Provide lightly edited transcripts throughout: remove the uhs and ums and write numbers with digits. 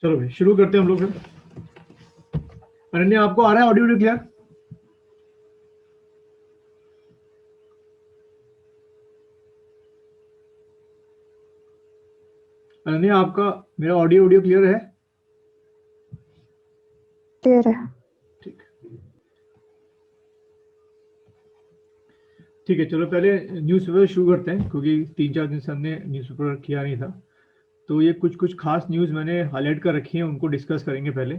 चलो भाई शुरू करते हैं हम लोग फिर। अनन्या आपको आ रहा है ऑडियो क्लियर? अनन्या आपका मेरा ऑडियो क्लियर है? क्लियर है। ठीक है, चलो पहले न्यूज़पेपर शुरू करते हैं क्योंकि 3-4 दिन से हमने न्यूज़पेपर किया नहीं था। तो ये कुछ खास न्यूज़ मैंने हाईलाइट कर रखी है, उनको डिस्कस करेंगे पहले।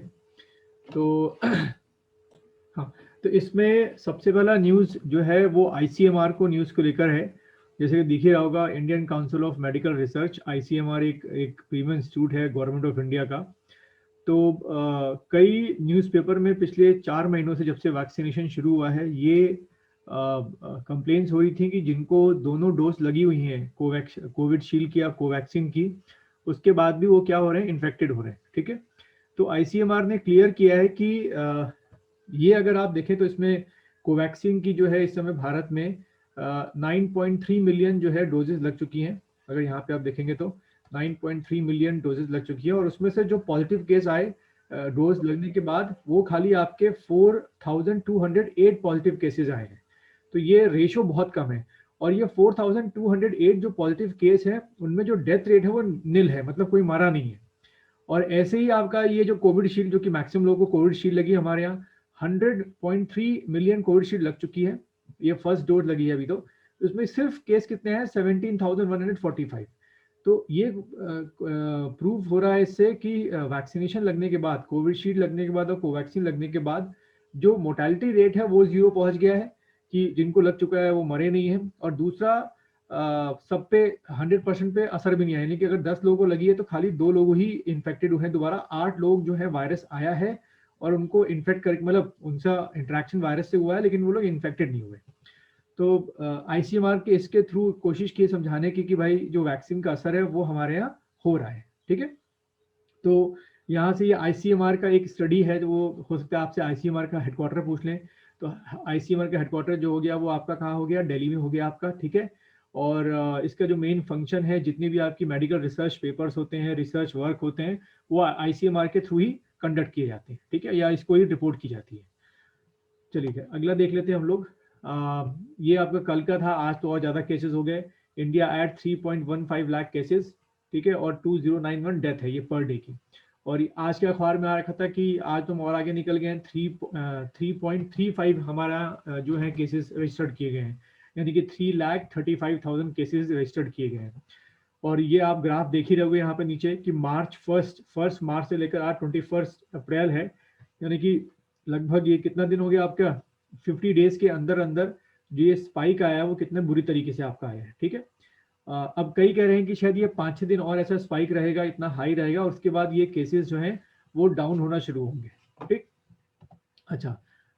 तो हाँ, तो इसमें सबसे पहला न्यूज़ जो है वो आईसीएमआर को न्यूज़ को लेकर है। जैसे कि दिख ही रहा होगा, Indian council of medical research, ICMR एक प्रीमियम इंस्टीट्यूट है गवर्नमेंट ऑफ इंडिया का। तो कई न्यूज़पेपर में पिछले 4 महीनों से जब से वैक्सीनेशन शुरू हुआ है, ये कंप्लेंट्स हो रही थी कि जिनको दोनों डोज लगी हुई हैं कोविडशील्ड की या कोवैक्सीन की, उसके बाद भी वो क्या हो रहे हैं, इन्फेक्टेड हो रहे हैं। ठीक है, तो आईसीएमआर ने क्लियर किया है कि ये अगर आप देखें तो इसमें कोवैक्सीन की जो है इस समय भारत में 9.3 मिलियन जो है डोजेस लग चुकी हैं। अगर यहाँ पे आप देखेंगे तो 9.3 मिलियन डोजेस लग चुकी है, और उसमें से जो पॉजिटिव केस आए डोज लगने के बाद, वो खाली आपके 4,208 पॉजिटिव केसेस आए हैं। तो ये रेशो बहुत कम है। और ये 4,208 जो पॉजिटिव केस है, उनमें जो डेथ रेट है वो निल है, मतलब कोई मारा नहीं है। और ऐसे ही आपका ये जो कोविडशील्ड, जो कि मैक्सिमम लोगों को कोविडशील्ड लगी, हमारे यहाँ 100.3 मिलियन कोविडशील्ड लग चुकी है, ये फर्स्ट डोज लगी है अभी। तो उसमें सिर्फ केस कितने हैं, 17,145। तो ये प्रूव हो रहा है इससे कि वैक्सीनेशन लगने के बाद, कोविडशील्ड लगने के बाद और कोवैक्सीन लगने के बाद जो मोर्टेलिटी रेट है वो 0 पहुंच गया है, कि जिनको लग चुका है वो मरे नहीं है। और दूसरा, सब पे 100% पे असर भी नहीं आया, यानी कि अगर 10 लोगों को लगी है तो खाली 2 लोग ही इन्फेक्टेड हुए हैं दोबारा। 8 लोग जो है वायरस आया है और उनको इन्फेक्ट कर, मतलब उनका इंटरेक्शन वायरस से हुआ है, लेकिन वो लोग इन्फेक्टेड नहीं हुए। तो आईसीएमआर के इसके थ्रू कोशिश की समझाने की कि भाई जो वैक्सीन का असर है वो हमारे यहाँ हो रहा है। ठीक है, तो यहाँ से ये आईसीएमआर का एक स्टडी है, जो वो हो सकता है आपसे आईसीएमआर का हेडक्वार्टर पूछ लें। तो आईसीएमआर का हेडक्वार्टर जो हो गया वो आपका कहाँ हो गया, दिल्ली में हो गया आपका। ठीक है, और इसका जो मेन फंक्शन है, जितनी भी आपकी मेडिकल रिसर्च पेपर्स होते हैं, रिसर्च वर्क होते हैं, वो आईसीएमआर के थ्रू ही कंडक्ट किए जाते हैं। ठीक है, या इसको ही रिपोर्ट की जाती है। चलिए अगला देख लेते हैं हम लोग। ये आपका कल का था, आज तो और ज़्यादा केसेस हो गए। India at 3.15 lakh cases. ठीक है, और 2091 डेथ है ये पर डे की। और आज के अखबार में आ रखा था कि आज तो और आगे निकल गए हैं, 3.35 हमारा जो है केसेस रजिस्टर्ड किए गए हैं, यानी कि 3,35,000 केसेस रजिस्टर्ड किए गए हैं। और ये आप ग्राफ देख ही रहोगे यहाँ पे नीचे कि फर्स्ट मार्च से लेकर आज 21 अप्रैल है, यानी कि लगभग ये कितना दिन हो गया आपका, 50 डेज के अंदर अंदर जो ये स्पाइक आया है वो कितने बुरी तरीके से आपका आया है। ठीक है, अब कई कह रहे हैं कि शायद ये 5-6 दिन और ऐसा स्पाइक रहेगा, इतना हाई रहेगा, और उसके बाद ये केसेस जो हैं वो डाउन होना शुरू होंगे। ठीक, अच्छा,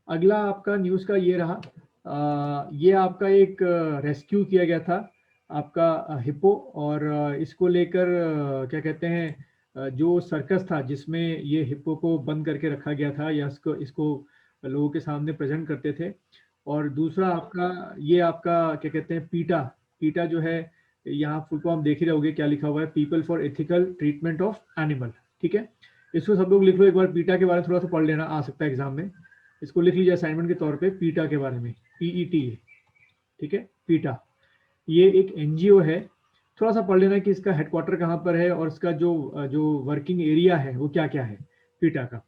अगला आपका न्यूज़ का ये रहा। ये आपका एक रेस्क्यू किया गया था आपका हिप्पो, और इसको लेकर क्या कहते हैं, जो सर्कस था जिसमें ये हिप्पो को बंद करके रखा गया था, या इसको लोगों के सामने प्रेजेंट करते थे। और दूसरा आपका ये आपका क्या कहते हैं, पीटा जो है, यहाँ फुल फॉर्म देख ही रहोगे क्या लिखा हुआ है, people for ethical treatment of animal. ठीक है, इसको सब लोग लिख लो एक बार, पीटा के बारे में थोड़ा सा पढ़ लेना, आ सकता है एग्जाम में। इसको लिख लीजिए असाइनमेंट के तौर पे, पीटा के बारे में, PET। ठीक है, पीटा ये एक एनजीओ है। थोड़ा सा पढ़ लेना कि इसका हेडक्वार्टर कहाँ पर है, और इसका जो वर्किंग एरिया है वो क्या क्या है पीटा का।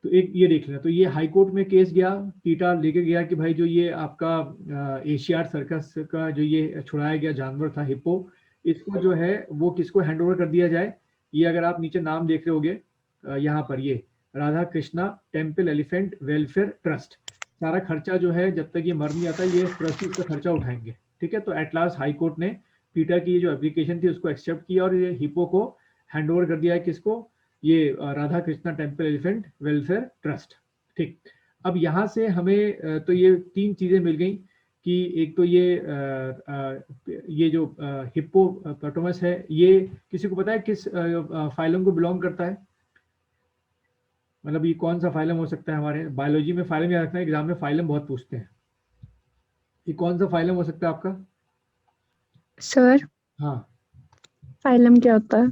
तो एक ये देख लेना। तो ये हाई कोर्ट में केस गया, पीटा लेके गया कि भाई जो ये आपका एशियाड सर्कस का जो ये छुड़ाया गया जानवर था हिप्पो, इसको जो है वो किसको हैंड ओवर कर दिया जाए। ये अगर आप नीचे नाम देख रहे होगे यहाँ पर, ये Radha Krishna temple elephant welfare trust, सारा खर्चा जो है जब तक ये मर नहीं आता, ये ट्रस्ट इसका खर्चा उठाएंगे। ठीक है, तो एट लास्ट हाई कोर्ट ने पीटा की जो एप्लीकेशन थी उसको एक्सेप्ट किया, और ये हिप्पो को हैंड ओवर कर दिया है किसको, ये Radha Krishna temple elephant welfare trust. ठीक, अब यहाँ से हमें तो ये 3 चीजें मिल गई कि एक तो ये जो हिप्पोपोटामस है, ये किसी को पता है किस फाइलम को बिलोंग करता है, मतलब ये कौन सा फाइलम हो सकता है। हमारे बायोलॉजी में फाइलम याद रखना है, एग्जाम में फाइलम बहुत पूछते हैं। ये कौन सा फाइलम हो सकता है आपका सर हाँ, फाइलम क्या होता है?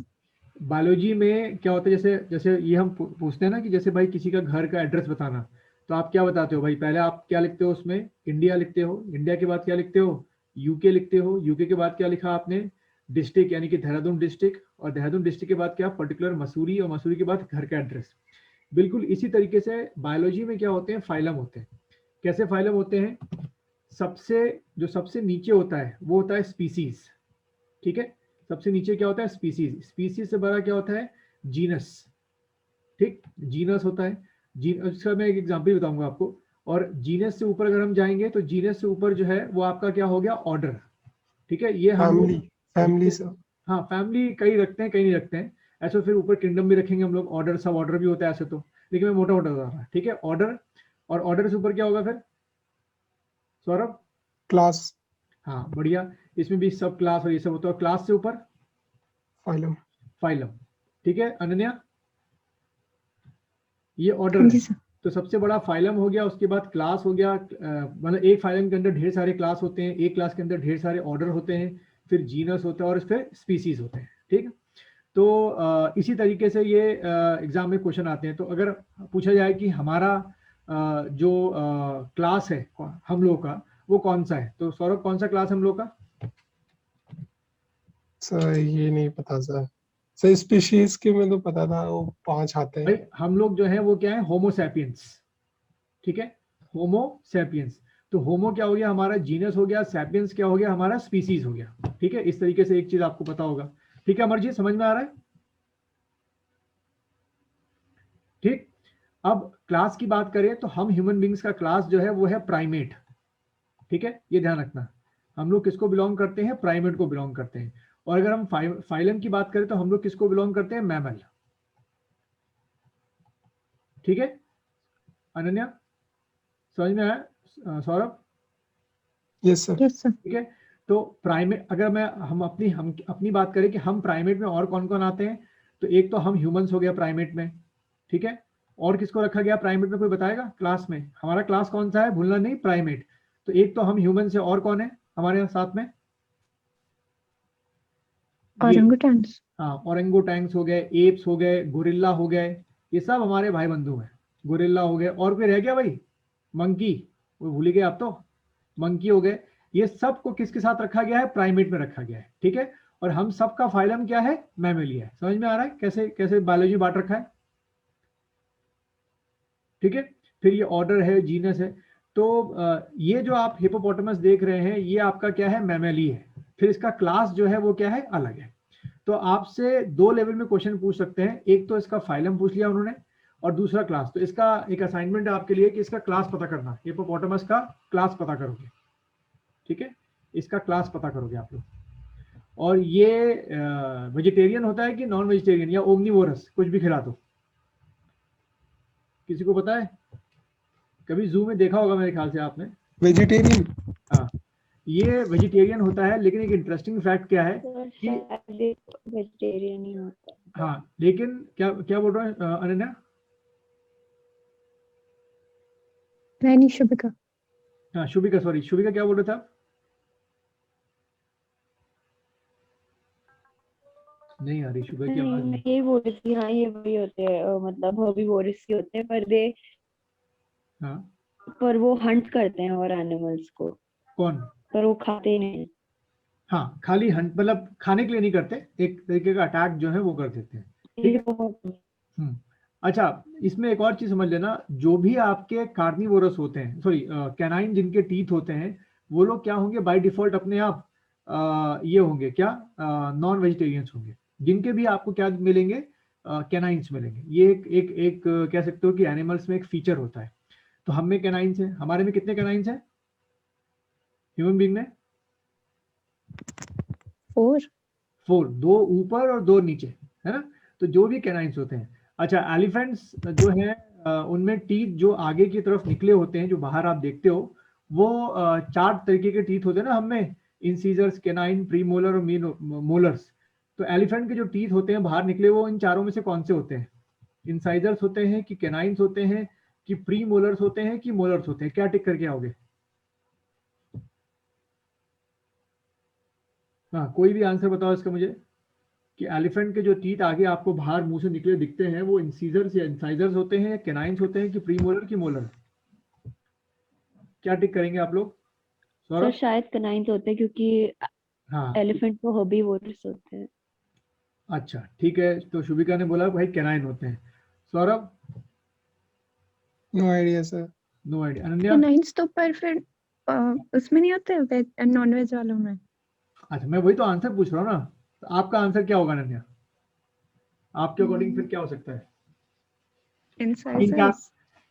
बायोलॉजी में क्या होता है, जैसे जैसे ये हम पूछते हैं ना कि जैसे भाई किसी का घर का एड्रेस बताना, तो आप क्या बताते हो भाई, पहले आप क्या लिखते हो उसमें, इंडिया लिखते हो, इंडिया के बाद क्या लिखते हो, यूके लिखते हो, यूके के बाद क्या लिखा आपने, डिस्ट्रिक्ट यानी कि देहरादून डिस्ट्रिक्ट, और देहरादून डिस्ट्रिक्ट के बाद क्या, पर्टिकुलर मसूरी, और मसूरी के बाद घर का एड्रेस। बिल्कुल इसी तरीके से बायोलॉजी में क्या होते हैं, फाइलम होते हैं। कैसे फाइलम होते हैं, सबसे नीचे होता है वो होता है स्पीसीज, ठीक है। सबसे नीचे क्या होता है, स्पीसीज। स्पीसीज से बड़ा क्या होता है, जीनस, ठीक, जीनस होता है। इसका मैं एक एग्जांपल बताऊंगा आपको। और जीनस से ऊपर अगर हम जाएंगे तो जीनस से ऊपर जो है वो आपका क्या हो गया, ऑर्डर, ठीक है। ये हम फैमिली, फैमिली लोग, सर। हाँ फैमिली कई रखते हैं कई नहीं रखते हैं। ऐसे फिर ऊपर किंगडम भी रखेंगे हम लोग, ऑर्डर सब ऑर्डर भी होता है ऐसे तो, लेकिन मैं मोटा मोटा बता रहा, ठीक है, ऑर्डर। और ऑर्डर से ऊपर क्या होगा फिर सौरभ, क्लास, हाँ बढ़िया, इसमें भी सब क्लास और ये सब होता है। क्लास से ऊपर फाइलम। फाइलम, ठीक है अनन्या, ये ऑर्डर हाँ है। जी सर। तो सबसे बड़ा फाइलम हो गया, उसके बाद क्लास हो गया, मतलब एक फाइलम के अंदर ढेर सारे क्लास होते हैं, एक क्लास के अंदर ढेर सारे ऑर्डर होते हैं, फिर जीनस होता है और फिर स्पीसीज होते हैं, ठीक है। तो इसी तरीके से ये एग्जाम में क्वेश्चन आते हैं। तो अगर पूछा जाए कि हमारा जो क्लास है हम लोग का वो कौन सा है, तो सौरभ कौन सा क्लास हम लोग का, सर ये नहीं पता सर। सर स्पीशीज के में तो पता था, वो 5 आते हैं। भाई हम लोग जो है वो क्या है, होमोसैपियंस, ठीक है, होमोसैपियंस। तो होमो क्या हो गया हमारा, जीनस हो गया, सैपियंस क्या हो गया हमारा, स्पीसीज हो गया, ठीक है। इस तरीके से एक चीज आपको पता होगा, ठीक है अमरजीत, समझ में आ रहा है, ठीक। अब क्लास की बात करें तो हम ह्यूमन बींग्स का क्लास जो है वो है प्राइमेट, ठीक है, ये ध्यान रखना। हम लोग किसको बिलोंग करते हैं, प्राइमेट को बिलोंग करते हैं। और अगर हम फाइलम की बात करें तो हम लोग किसको बिलोंग करते हैं, मैमल, ठीक है अनन्या, समझ में आया Saurabh, yes sir. Yes sir. ठीक है। तो प्राइमेट, अगर हम अपनी बात करें कि हम प्राइमेट में और कौन कौन आते हैं, तो एक तो हम ह्यूमंस हो गया प्राइमेट में, ठीक है। और किसको रखा गया प्राइमेट में, कोई बताएगा क्लास में, हमारा क्लास कौन सा है, भूलना नहीं, प्राइमेट। तो एक तो हम ह्यूमन से, और कौन है हमारे साथ में, ये, ऑरंगुटैन्स। हाँ ओरेंगोटैंग्स हो गए, एप्स हो गए, गोरिल्ला हो गए, ये सब हमारे भाई बंधु हैं। गोरिल्ला हो गए, और कोई रह गया भाई, मंकी, वो भूल ही गए आप तो, मंकी हो गए। ये सब को किसके साथ रखा गया है, प्राइमेट में रखा गया है, ठीक है। और हम सबका फाइलम क्या है, मैमेलिया है। समझ में आ रहा है कैसे कैसे बायोलॉजी बांट रखा है, ठीक है। फिर ये ऑर्डर है, जीनस है। तो ये जो आप हिपोपोटामस देख रहे हैं ये आपका क्या है, मैमेली है। फिर इसका क्लास जो है वो क्या है, अलग है। तो आपसे दो लेवल में क्वेश्चन पूछ सकते हैं, एक तो इसका फाइलम पूछ लिया उन्होंने, और दूसरा क्लास। तो इसका एक असाइनमेंट है आपके लिए कि इसका क्लास पता करना, हिपोपोटामस का क्लास पता करोगे, ठीक है, इसका क्लास पता करोगे आप लोग। और ये वेजिटेरियन होता है कि नॉन वेजिटेरियन या ओमनीवोरस, कुछ भी खिला दो, किसी को पता है, कभी जू में देखा होगा मेरे ख्याल से आपने। वेजिटेरियन। हाँ, ये वेजिटेरियन होता है, लेकिन एक इंटरेस्टिंग फैक्ट क्या है कि, वेजिटेरियन ही होता है। हाँ लेकिन क्या क्या बोल रहा है अनन्या, नहीं शुभिका। हाँ शुभिका, सॉरी शुभिका, क्या बोल रहे थे आप, नहीं आ रही शुभिका की आवाज नहीं, मैं नहीं। यही बोल रही थी, हाँ ये वही होते हैं, मतलब हर्बीवोरस ही होते हैं, हाँ पर वो हंट करते हैं और एनिमल्स को, कौन, पर वो खाते नहीं। हाँ खाली हंट, मतलब खाने के लिए नहीं करते, एक तरीके का अटैक जो है वो कर देते हैं, ठीक ये है। बहुत हम्म, अच्छा, इसमें एक और चीज समझ लेना, जो भी आपके कार्निवोरस होते हैं, सॉरी कैनाइन जिनके टीथ होते हैं, वो लोग क्या होंगे बाय डिफॉल्ट अपने आप, ये होंगे क्या, नॉन वेजिटेरियंस होंगे। जिनके भी आपको क्या मिलेंगे, कैनाइंस मिलेंगे। ये एक कह सकते हो कि एनिमल्स में एक फीचर होता है। तो हम में कैनाइंस है, हमारे में कितने कैनाइंस हैं ह्यूमन बीइंग में, 4। 4, 2 ऊपर और 2 नीचे, है ना। तो जो भी कैनाइंस होते हैं, अच्छा एलिफेंट्स जो है उनमें टीथ जो आगे की तरफ निकले होते हैं, जो बाहर आप देखते हो, वो 4 तरीके के टीथ होते हैं ना हमें, इंसीजर्स, कैनाइन, प्रीमोलर और मोलर्स। तो एलिफेंट के जो टीथ होते हैं बाहर निकले, वो इन चारों में से कौन से होते हैं, इंसाइजर्स होते हैं कि कैनाइंस होते हैं कि प्री मोलर्स होते हैं कि मोलर्स होते हैं, क्या टिक करके आओगे, हाँ कोई भी आंसर बताओ इसका मुझे, कि एलिफेंट के जो टीथ आगे आपको बाहर मुंह से निकले दिखते हैं वो इंसीजर्स या इंसाइजर्स होते हैं या कैनाइन्स होते हैं कि प्रीमोलर की मोलर? क्या टिक करेंगे आप लोग? सर सौरभ? शायद कनाइंस होते हैं क्योंकि हाँ, एलिफेंट तो हर्बीवोरस होते हैं। अच्छा ठीक है, तो शुभिका ने बोला भाई कैनाइन होते हैं। Saurabh? No idea sir. No idea. Ananya? Canines तो पर फिर उसमें नहीं होते वेज नॉन वेज वालों में? अच्छा, मैं वही तो आंसर पूछ रहा हूँ ना, तो आपका आंसर क्या होगा अनन्या? आपके अकॉर्डिंग फिर क्या हो सकता है? इन चार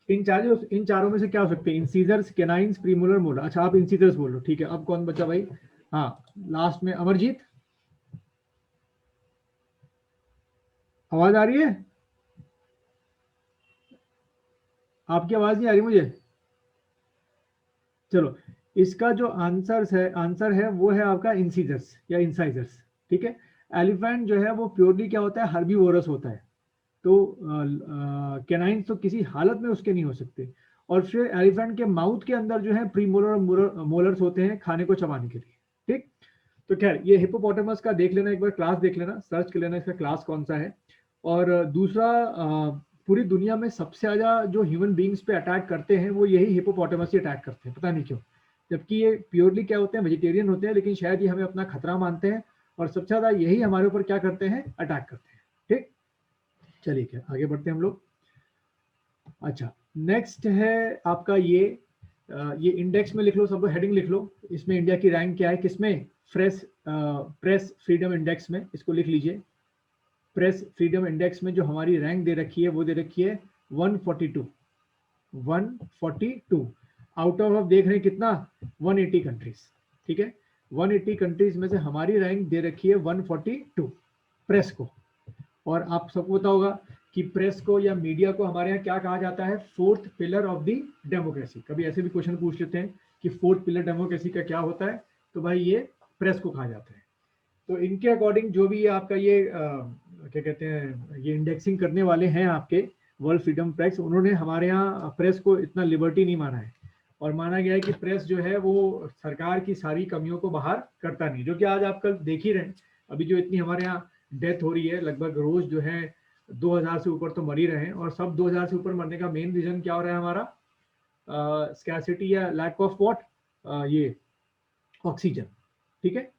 इंसाइजर्स। इन चारों में से क्या हो सकते हैं? Incisors, canines, premolar, molar. अच्छा आप इंसीजर्स बोल लो, ठीक है। अब कौन बचा भाई? हाँ, लास्ट में अमरजीत, आवाज आ रही है? आपकी आवाज नहीं आ रही मुझे। चलो, इसका जो आंसर है वो है आपका इंसीजर्स या इंसाइजर्स, ठीक है। एलिफेंट जो है वो प्योरली क्या होता है? हर्बीवोरस होता है। तो कैनाइन्स तो किसी हालत में उसके नहीं हो सकते। और फिर एलिफेंट के माउथ के अंदर जो है प्रीमोलर और मोलर्स होते हैं खाने को चबाने के लिए, ठीक। तो खैर ये हिप्पोपोटामस का देख लेना, एक बार क्लास देख लेना, सर्च कर लेना इसका क्लास कौन सा है। और दूसरा, पूरी दुनिया में सबसे ज्यादा जो ह्यूमन बींग्स पे अटैक करते हैं वो यही हिप्पोपोटामस ही अटैक करते हैं, पता नहीं क्यों। जबकि ये प्योरली क्या होते हैं? वेजिटेरियन होते हैं, लेकिन शायद ये हमें अपना खतरा मानते हैं और सबसे ज्यादा यही हमारे ऊपर क्या करते हैं? अटैक करते हैं, ठीक। चलिए क्या आगे बढ़ते हैं हम लोग। अच्छा, नेक्स्ट है आपका ये इंडेक्स में लिख लो, सबको हेडिंग लिख लो। इसमें इंडिया की रैंक क्या है? किसमें? प्रेस फ्रीडम इंडेक्स में, इसको लिख लीजिए। प्रेस फ्रीडम इंडेक्स में जो हमारी रैंक दे रखी है वो दे रखी है 142। 142 आउट ऑफ देख रहे हैं कितना? 180 कंट्रीज, ठीक है। 180 कंट्रीज में से हमारी रैंक दे रखी है 142 प्रेस को। और आप सबको पता होगा कि प्रेस को या मीडिया को हमारे यहाँ क्या कहा जाता है? Fourth pillar of the democracy. कभी ऐसे भी क्वेश्चन पूछ लेते हैं कि फोर्थ पिलर डेमोक्रेसी का क्या होता है, तो भाई ये प्रेस को कहा जाता है। तो इनके अकॉर्डिंग जो भी आपका ये क्या कहते हैं, ये इंडेक्सिंग करने वाले हैं आपके वर्ल्ड फ्रीडम प्रेस, उन्होंने हमारे यहाँ प्रेस को इतना लिबर्टी नहीं माना है। और माना गया है कि प्रेस जो है वो सरकार की सारी कमियों को बाहर करता नहीं, जो कि आज आप कल देख ही रहे हैं। अभी जो इतनी हमारे यहाँ डेथ हो रही है, लगभग रोज जो है 2000 से ऊपर तो मर ही रहे हैं। और सब 2000 से ऊपर मरने का मेन रीजन क्या हो रहा है हमारा? स्कैरसिटी या लैक ऑफ व्हाट? ये ऑक्सीजन, ठीक है।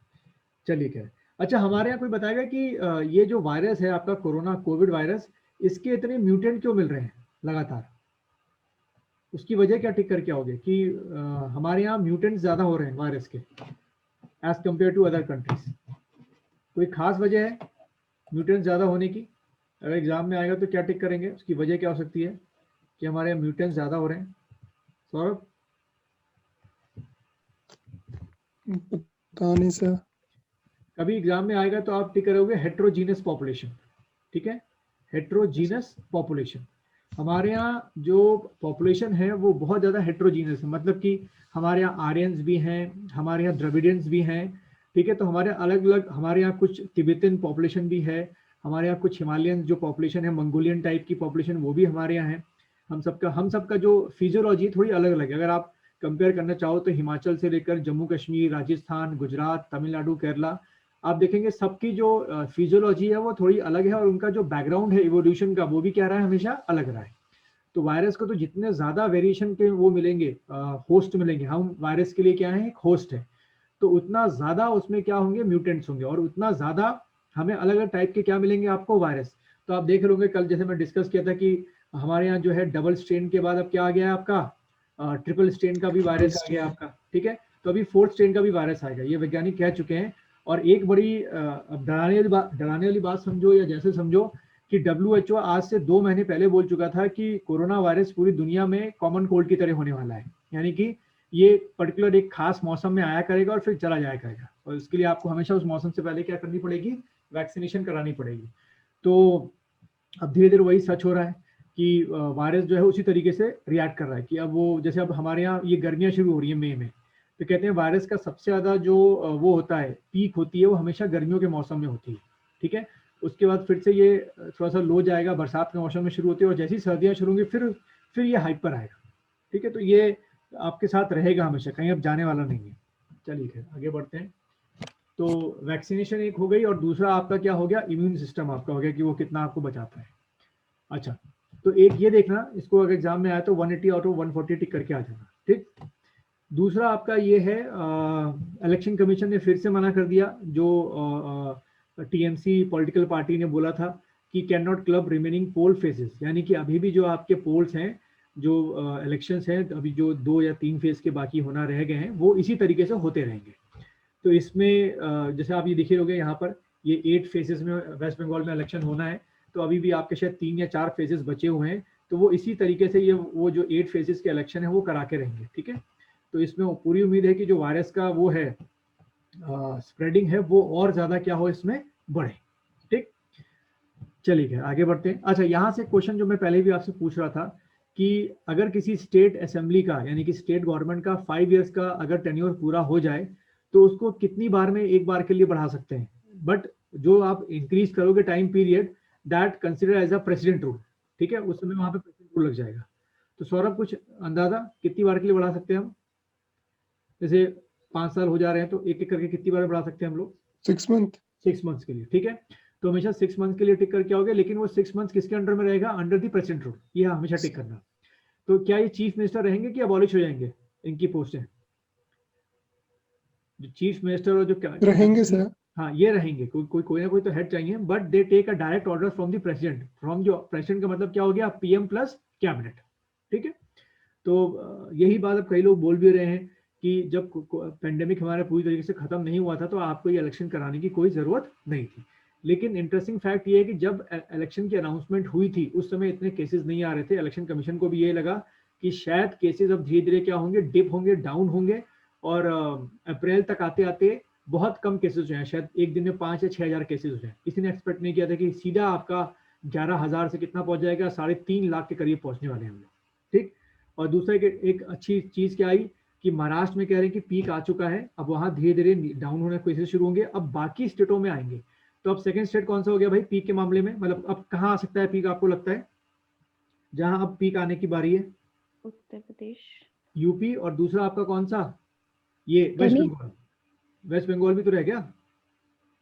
चलिए क्या, अच्छा हमारे यहाँ कोई बताएगा कि ये जो वायरस है आपका कोरोना कोविड वायरस, इसके इतने म्यूटेंट क्यों मिल रहे हैं लगातार? उसकी वजह क्या टिक करके आओगे कि हमारे यहाँ म्यूटेंट ज्यादा हो रहे हैं वायरस के as compared to other countries? कोई खास वजह है म्यूटेंट ज्यादा होने की? अगर एग्जाम में आएगा तो क्या टिक करेंगे? उसकी वजह क्या हो सकती है कि हमारे यहाँ म्यूटेंट ज्यादा हो रहे हैं? सौरभ? पता नहीं सर। कभी एग्जाम में आएगा तो आप टिक करोगे हेट्रोजीनस पॉपुलेशन, ठीक है। हेट्रोजीनस पॉपुलेशन, हमारे यहाँ जो पॉपुलेशन है वो बहुत ज़्यादा हेट्रोजीनस है। मतलब कि हमारे यहाँ आर्यंस भी हैं, हमारे यहाँ द्रविडियंस भी हैं, ठीक है। तो हमारे अलग अलग, हमारे यहाँ कुछ तिब्बतन पॉपुलेशन भी है, हमारे यहाँ कुछ हिमालयन जो पॉपुलेशन है, मंगोलियन टाइप की पॉपुलेशन वो भी हमारे यहाँ है। हम सबका जो फिजियोलॉजी थोड़ी अलग अलग है। अगर आप कंपेयर करना चाहो तो हिमाचल से लेकर जम्मू कश्मीर, राजस्थान, गुजरात, तमिलनाडु, केरला, आप देखेंगे सबकी जो फिजियोलॉजी है वो थोड़ी अलग है और उनका जो बैकग्राउंड है इवोल्यूशन का वो भी क्या रहा है? हमेशा अलग रहा है। तो वायरस को तो जितने ज्यादा वेरिएशन के वो मिलेंगे, होस्ट मिलेंगे, हम वायरस के लिए क्या है? एक होस्ट है, तो उतना ज्यादा उसमें क्या होंगे? म्यूटेंट्स होंगे, और उतना ज्यादा हमें अलग अलग टाइप के क्या मिलेंगे आपको? वायरस। तो आप देख लोगे कल जैसे मैं डिस्कस किया था कि हमारे यहाँ जो है डबल स्ट्रेन के बाद अब क्या आ गया है आपका? ट्रिपल स्ट्रेन का भी वायरस आ गया आपका, ठीक है। तो अभी फोर्थ स्ट्रेन का भी वायरस आएगा, ये वैज्ञानिक कह चुके हैं। और एक बड़ी डराने वाली बात समझो या जैसे समझो कि WHO आज से 2 महीने पहले बोल चुका था कि कोरोना वायरस पूरी दुनिया में कॉमन कोल्ड की तरह होने वाला है, यानी कि ये पर्टिकुलर एक खास मौसम में आया करेगा और फिर चला जाया करेगा, और इसके लिए आपको हमेशा उस मौसम से पहले क्या करनी पड़ेगी? वैक्सीनेशन करानी पड़ेगी। तो अब धीरे धीरे वही सच हो रहा है कि वायरस जो है उसी तरीके से रिएक्ट कर रहा है कि अब वो जैसे अब हमारे यहाँ ये गर्मियाँ शुरू हो रही है मई में, तो कहते हैं वायरस का सबसे ज्यादा जो वो होता है, पीक होती है, वो हमेशा गर्मियों के मौसम में होती है, ठीक है। उसके बाद फिर से ये थोड़ा सा लो जाएगा, बरसात के मौसम में शुरू होती है, और जैसी सर्दियां शुरू होंगी फिर ये हाइपर आएगा, ठीक है। तो ये आपके साथ रहेगा हमेशा, कहीं अब जाने वाला नहीं है। चलिए आगे बढ़ते हैं। तो वैक्सीनेशन एक हो गई और दूसरा आपका क्या हो गया, इम्यून सिस्टम आपका हो गया कि वो कितना आपको बचाता है। अच्छा, तो एक ये देखना, इसको अगर एग्जाम में आया तो 180 आउट ऑफ 140 टिक करके आ जाना, ठीक। दूसरा आपका ये है, इलेक्शन कमीशन ने फिर से मना कर दिया, जो टीएमसी पॉलिटिकल पार्टी ने बोला था कि can not club remaining poll phases, यानी कि अभी भी जो आपके पोल्स हैं, जो इलेक्शंस हैं, अभी जो 2 या 3 फेज के बाकी होना रह गए हैं, वो इसी तरीके से होते रहेंगे। तो इसमें जैसे आप ये दिखे होंगे यहाँ पर, ये 8 फेजेस में वेस्ट बंगाल में इलेक्शन होना है, तो अभी भी आपके शायद 3 या 4 फेजेस बचे हुए हैं, तो वो इसी तरीके से ये वो जो 8 फेजेस के इलेक्शन है वो करा के रहेंगे, ठीक है। तो इसमें पूरी उम्मीद है कि जो वायरस का वो है स्प्रेडिंग है वो और ज्यादा क्या हो, इसमें बढ़े, ठीक। चलिए आगे बढ़ते हैं। अच्छा, यहाँ से क्वेश्चन जो मैं पहले भी आपसे पूछ रहा था कि अगर किसी स्टेट असेंबली का, यानी कि स्टेट गवर्नमेंट का 5 इयर्स का अगर टेन्योर पूरा हो जाए तो उसको कितनी बार में एक बार के लिए बढ़ा सकते हैं, बट जो आप इंक्रीज करोगे time period, that consider as a president rule, ठीक है, उस समय वहां पे प्रेसिडेंट रूल लग जाएगा। तो सौरभ, कुछ अंदाजा कितनी बार के लिए बढ़ा सकते हैं हम? जैसे 5 साल हो जा रहे हैं तो एक एक करके कितनी बार बढ़ा सकते हैं हम लोग? 6 मंथ। 6 मंथ्स के लिए, ठीक है। तो हमेशा 6 मंथ्स के लिए टिक करके आओगे, लेकिन वो 6 मंथ्स किसके अंडर में रहेगा? अंडर द प्रेसिडेंट रूल, ये हमेशा टिक करना। तो क्या ये चीफ मिनिस्टर रहेंगे कि अबॉलिश हो जाएंगे इनकी पोस्टें? जो चीफ मिनिस्टर और जो रहेंगे सर। हाँ, ये रहेंगे, कोई ना कोई तो हेड चाहिए, but they take a direct order from the president, फ्रॉम जो प्रेसिडेंट का मतलब क्या हो गया, पीएम प्लस कैबिनेट, ठीक है। तो यही बात अब कई लोग बोल भी रहे हैं कि जब पेंडेमिक हमारा पूरी तरीके से खत्म नहीं हुआ था तो आपको ये इलेक्शन कराने की कोई जरूरत नहीं थी। लेकिन इंटरेस्टिंग फैक्ट ये है कि जब इलेक्शन की अनाउंसमेंट हुई थी उस समय इतने केसेस नहीं आ रहे थे। इलेक्शन कमीशन को भी ये लगा कि शायद केसेस अब धीरे धीरे क्या होंगे, डिप होंगे, डाउन होंगे, और अप्रैल तक आते आते बहुत कम केसेस हुए हैं, शायद एक दिन में 5 या 6,000 केसेस हुए हैं। किसी ने एक्सपेक्ट नहीं किया था कि सीधा आपका 11,000 से कितना पहुंच जाएगा, 3.5 लाख के करीब पहुंचने वाले हैं हम लोग, ठीक। और दूसरा एक अच्छी चीज क्या आई कि महाराष्ट्र में कह रहे हैं कि पीक आ चुका है, अब वहां धीरे धीरे डाउन होने के केसेस शुरू होंगे, अब बाकी स्टेटों में आएंगे। तो अब सेकंड स्टेट कौन सा हो गया भाई पीक के मामले में? मतलब अब कहाँ आ सकता है पीक, आपको लगता है जहां अब पीक आने की बारी है? उत्तर प्रदेश, यूपी, और दूसरा आपका कौन सा, ये वेस्ट बंगाल। वेस्ट बंगाल भी तो रह गया,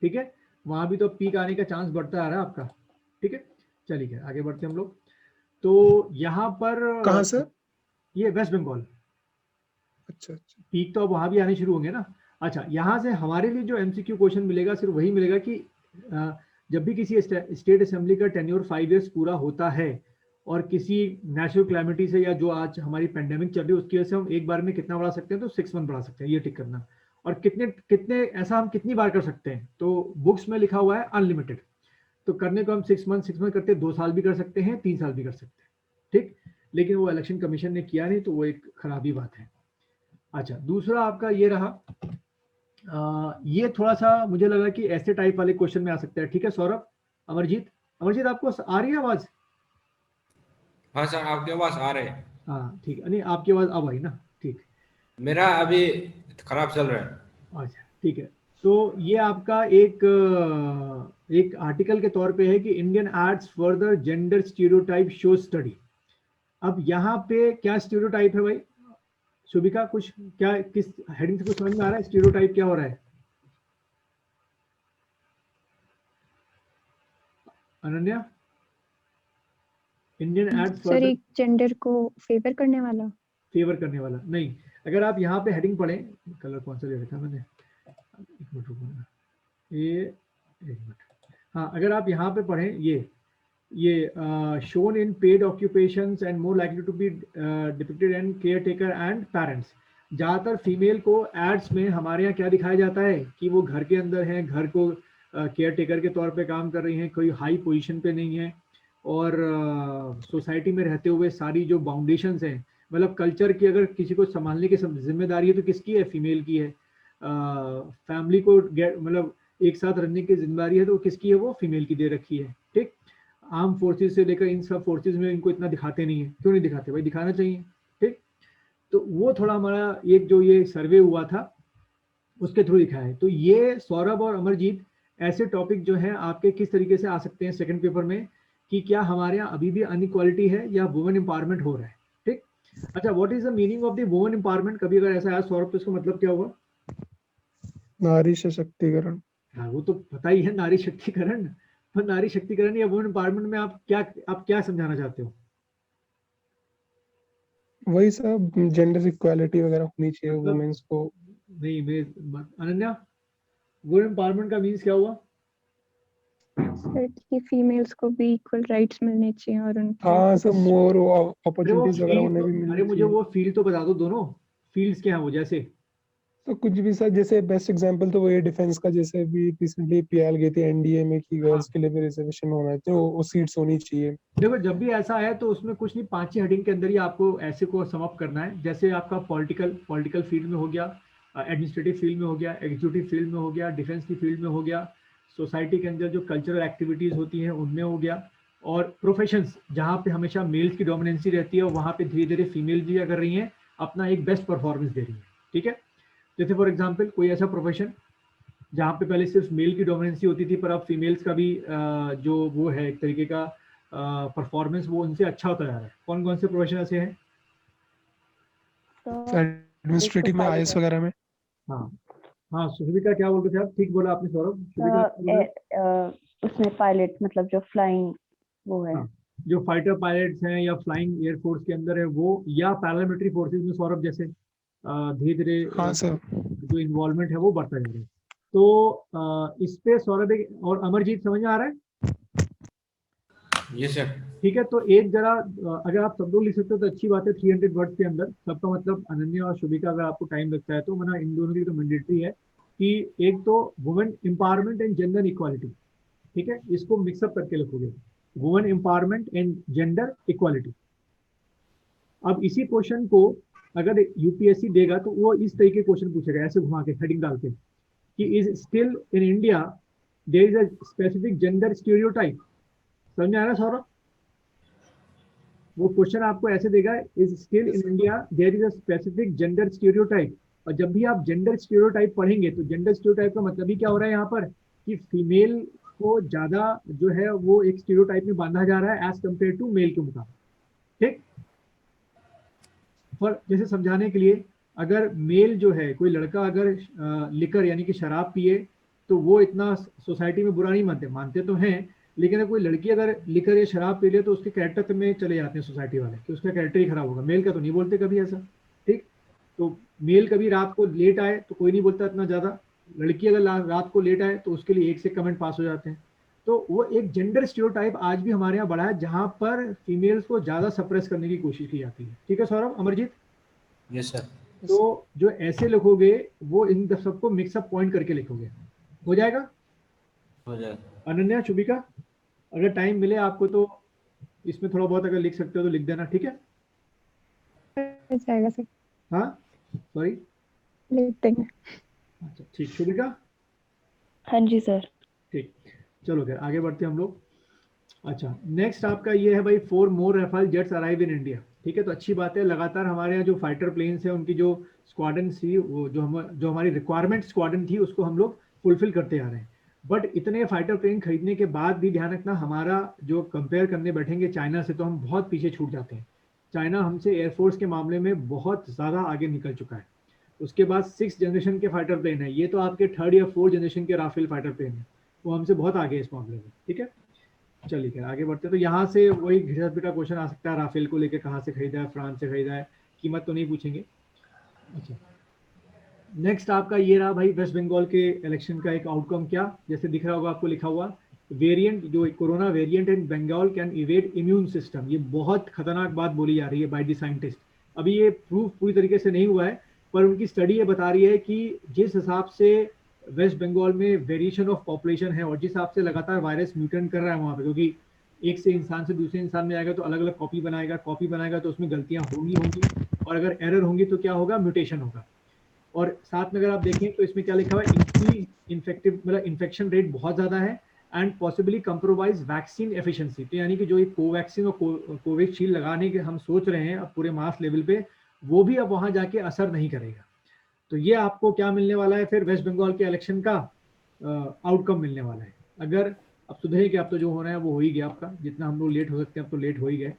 ठीक है, वहां भी तो पीक आने का चांस बढ़ता आ रहा है आपका, ठीक है। चलिए आगे बढ़ते हैं हम लोग। तो यहाँ पर कहाँ सर? ये वेस्ट बंगाल, अच्छा अच्छा। पीक तो अब वहां भी आने शुरू होंगे ना। अच्छा, यहाँ से हमारे लिए जो एमसीक्यू क्वेश्चन मिलेगा सिर्फ वही मिलेगा कि जब भी किसी स्टेट असेंबली का टेन्योर 5 इयर्स पूरा होता है और किसी नेचुरल क्लैमिटी से या जो आज हमारी पेंडेमिक चल रही है उसकी वजह से हम एक बार में कितना बढ़ा सकते हैं, तो 6 मंथ बढ़ा सकते हैं, ये टिक करना। और कितने कितने ऐसा हम कितनी बार कर सकते हैं, तो बुक्स में लिखा हुआ है अनलिमिटेड। तो करने को हम 6 मंथ करते हैं, 2 साल भी कर सकते हैं, 3 साल भी कर सकते हैं, ठीक। लेकिन वो इलेक्शन कमीशन ने किया नहीं, तो वो एक खराबी बात है। अच्छा, दूसरा आपका ये रहा, ये थोड़ा सा मुझे लगा कि ऐसे टाइप वाले क्वेश्चन में आ सकता है, ठीक है। सौरभ, अमरजीत आपको आ रही है आवाज? हाँ सर, आपकी आवाज आ रहे हैं। हाँ ठीक है, नहीं आपकी आवाज अब आई ना, ठीक। मेरा अभी खराब चल रहा है। अच्छा ठीक है, तो ये आपका एक आर्टिकल के तौर पे है कि Indian arts further gender stereotype show study. अब यहाँ पे क्या स्टीरियोटाइप है भाई? शुभिका, कुछ क्या, किस हेडिंग से कुछ समझ में आ रहा है स्टीरियोटाइप क्या हो रहा है? अनन्या, इंडियन आर्ट्स सर एक जेंडर को फेवर करने वाला नहीं। अगर आप यहाँ पे हेडिंग पढ़ें, कलर कौन सा ले रखा मैंने, एक मिनट रुको, एक मिनट, हाँ, अगर आप यहाँ पे पढ़ें ये shown in paid occupations and more likely to be depicted in caretaker and parents। ज़्यादातर फीमेल को एड्स में हमारे यहाँ क्या दिखाया जाता है कि वो घर के अंदर हैं, घर को केयर टेकर के तौर पे काम कर रही हैं, कोई हाई पोजीशन पे नहीं है, और सोसाइटी में रहते हुए सारी जो बाउंडेशंस हैं, मतलब कल्चर की अगर किसी को संभालने की जिम्मेदारी है तो किसकी है? फीमेल की है। फैमिली को मतलब एक साथ रहने की जिम्मेदारी है तो किसकी है? वो फीमेल की दे रखी है, ठीक। आर्म फोर्सेस से लेकर इन सब फोर्सेस में इनको इतना दिखाते नहीं है, क्यों नहीं दिखाते भाई? दिखाना चाहिए, ठीक। तो वो थोड़ा हमारा एक जो ये सर्वे हुआ था उसके थ्रू दिखा है। तो ये सौरभ और अमरजीत ऐसे टॉपिक जो हैं आपके किस तरीके से आ सकते हैं सेकंड पेपर में, कि क्या हमारे यहाँ अभी भी अनइक्वालिटी है या वुमेन एम्पावरमेंट हो रहा है, ठीक। अच्छा, what is the meaning of the women empowerment? कभी अगर ऐसा आया सौरभ तो इसका मतलब क्या हुआ? नारी सशक्तिकरण। हाँ वो तो पता ही है, नारी शक्तिकरण। पर नारी शक्तिकरण या वुमेन एम्पावरमेंट में आप क्या समझाना चाहते हो? वही सब जेंडर इक्वालिटी वगैरह होनी चाहिए मतलब वुमेन्स को। नहीं, मैं अनन्या, वुमेन एम्पावरमेंट का मीन्स क्या हुआ? सर कि फीमेल्स को भी इक्वल राइट्स मिलने चाहिए और उनको हाँ सब मोर अरे वो अपॉर्चुनिटीज वगैरह फील्ड उन्हें तो, भी अरे मिलनी मुझे चाहिए। वो फील्ड तो बता दो, दोनों फील्ड्स क्या है वो, जैसे तो कुछ भी सर, जैसे बेस्ट एग्जांपल तो वो ये डिफेंस का, जैसे भी रिसेंटली पीएल गई थी एनडीए में कि हाँ गर्ल्स के लिए भी रिजर्वेशन होना चाहिए, वो सीट्स होनी चाहिए। देखो, जब भी ऐसा है तो उसमें कुछ नहीं, 5 ही हेडिंग के अंदर ही आपको ऐसे को सम अप करना है। जैसे आपका पॉलिटिकल फील्ड में हो गया, एडमिनिस्ट्रेटिव फील्ड में हो गया, एग्जीक्यूटिव फील्ड में हो गया, डिफेंस की फील्ड में हो गया, सोसाइटी के अंदर जो कल्चरल एक्टिविटीज होती हैं उनमें हो गया, और प्रोफेशंस जहाँ पे हमेशा मेल्स की डोमिनेंसी रहती है, और वहाँ पे धीरे धीरे फीमेल भी क्या कर रही हैं, अपना एक बेस्ट परफॉर्मेंस दे रही है। ठीक है, जैसे फॉर एग्जाम्पल कोई ऐसा प्रोफेशन जहाँ पे पहले सिर्फ मेल की डोमिनेंसी होती थी, पर अब फीमेल्स का भी जो वो है एक तरीके का परफॉर्मेंस, वो उनसे अच्छा होता जा रहा है। कौन कौन से प्रोफेशन ऐसे हैं? तो एक तो एडमिनिस्ट्रेटिव में, पायलट आईएएस वगैरह में। हाँ हाँ, सुष्मिता क्या बोल रहे थे आप? ठीक बोला आपने सौरभ, सुष्मिता आप बोल रहे हो? उसमें पायलट मतलब जो फ्लाइंग वो है। हाँ, जो फाइटर पायलट्स हैं या फ्लाइंग एयरफोर्स के अंदर है वो, या पैरामिलिट्री फोर्सेज में सौरभ, जैसे धीरे धीरे हाँ सर। जो इन्वॉल्वमेंट है वो बढ़ता जा रहा है। तो इस पे सौरभ और अमरजीत समझ में आ रहा है? Yes sir. ठीक है, तो एक जरा अगर आप सब लोग लिख सकते हो तो अच्छी बात है, 300 वर्ड्स के अंदर सबका मतलब, अनन्या और शुभिका अगर आपको टाइम लगता है तो, वरना इन दोनों की तो मैंडेटरी है कि एक तो women empowerment and gender equality, ठीक है, इसको मिक्सअप करके लिखोगे, women empowerment and gender equality. अब इसी क्वेश्चन को अगर यूपीएससी देगा तो वो इस तरीके क्वेश्चन पूछेगा, ऐसे घुमा के हेडिंग डाल के, कि is still in India there is a specific gender stereotype. समझ में आ रहा है सौरभ? वो क्वेश्चन आपको ऐसे देगा, is still in India there is a specific gender stereotype. और जब भी आप जेंडर स्टीरियोटाइप पढ़ेंगे तो जेंडर स्टीरियोटाइप का मतलब ही क्या हो रहा है यहाँ पर, कि फीमेल को ज्यादा जो है वो एक स्टीरियोटाइप में बांधा जा रहा है एज कंपेयर टू मेल के मुकाबले। ठीक, पर जैसे समझाने के लिए, अगर मेल जो है, कोई लड़का अगर लिकर यानी कि शराब पिए तो वो इतना सोसाइटी में बुरा नहीं मानते, मानते तो हैं, लेकिन अगर कोई लड़की अगर लिकर या शराब पी ले तो उसके कैरेक्टर में चले जाते हैं सोसाइटी वाले कि उसका कैरेक्टर ही खराब होगा। मेल का तो नहीं बोलते कभी ऐसा। ठीक, तो मेल कभी रात को लेट आए तो कोई नहीं बोलता इतना ज्यादा, लड़की अगर रात को लेट आए तो उसके लिए एक से कमेंट पास हो जाते हैं। तो वो एक जेंडर स्टीरियोटाइप आज भी हमारे यहाँ बड़ा है, जहां पर फीमेल्स को ज्यादा सप्रेस करने की कोशिश की जाती है। ठीक है सौरभ, अमरजीत? Yes sir. तो जो ऐसे लिखोगे वो इन सबको मिक्सअप पॉइंट करके लिखोगे, हो जाएगा? हो जाए। अनन्या, शुभिका, अगर टाइम मिले आपको तो इसमें थोड़ा बहुत अगर लिख सकते हो तो लिख देना, ठीक है? हो जाएगा सर, हाँ, सॉरी, लिख देंगे। अच्छा ठीक, शुभिका? हाँ जी सर। ठीक, चलो फिर आगे बढ़ते हैं हम लोग। अच्छा, नेक्स्ट आपका ये है भाई, 4 more Rafale jets arrive in India. ठीक है, तो अच्छी बात है, लगातार हमारे यहाँ जो फाइटर प्लेन्स है उनकी जो स्क्वाड्रन थी, वो जो हमारी रिक्वायरमेंट स्क्वाड्रन थी उसको हम लोग फुलफिल करते आ रहे हैं। बट इतने फाइटर प्लेन खरीदने के बाद भी ध्यान रखना, हमारा जो कंपेयर करने बैठेंगे चाइना से तो हम बहुत पीछे छूट जाते हैं। चाइना हमसे एयरफोर्स के मामले में बहुत ज़्यादा आगे निकल चुका है। उसके बाद 6 जनरेशन के फाइटर प्लेन है, ये तो आपके 3rd या 4th जनरेशन के राफेल फाइटर प्लेन है, वो हमसे बहुत आगे है इस मामले में। ठीक है, चलिए फिर आगे बढ़ते हैं। तो यहाँ से वही घिसा पिटा क्वेश्चन आ सकता है, राफेल को लेके कहाँ से खरीदा है, फ्रांस से खरीदा है, कीमत तो नहीं पूछेंगे। अच्छा, नेक्स्ट आपका ये रहा भाई, वेस्ट बंगाल के इलेक्शन का एक आउटकम क्या, जैसे दिख रहा होगा आपको लिखा हुआ, वेरिएंट जो corona variant in Bengal can evade immune system. ये बहुत खतरनाक बात बोली जा रही है बाय द साइंटिस्ट। अभी ये प्रूफ पूरी तरीके से नहीं हुआ है, पर उनकी स्टडी ये बता रही है कि जिस हिसाब से वेस्ट बंगाल में वेरिएशन ऑफ पॉपुलेशन है और जिस हिसाब से लगातार वायरस म्यूटेंट कर रहा है वहाँ पे, क्योंकि एक से इंसान से दूसरे इंसान में आएगा तो अलग अलग कॉपी बनाएगा तो उसमें गलतियां होंगी, और अगर एरर होंगी तो क्या होगा, म्यूटेशन होगा। और साथ में अगर आप देखें तो इसमें क्या लिखा हुआ है, इंक्रीज इन्फेक्टिव मतलब इन्फेक्शन रेट बहुत ज़्यादा है, and possibly compromise vaccine efficiency. तो यानी कि जो एक कोवैक्सीन और कोविशील्ड लगाने के हम सोच रहे हैं अब पूरे मास लेवल पे, वो भी अब वहाँ जाके असर नहीं करेगा। तो ये आपको क्या मिलने वाला है फिर, वेस्ट बंगाल के इलेक्शन का आउटकम मिलने वाला है। अगर अब सुधरे कि अब तो जो होना है वो हो ही गया आपका, जितना हम लोग लेट हो सकते हैं अब तो लेट हो ही गए।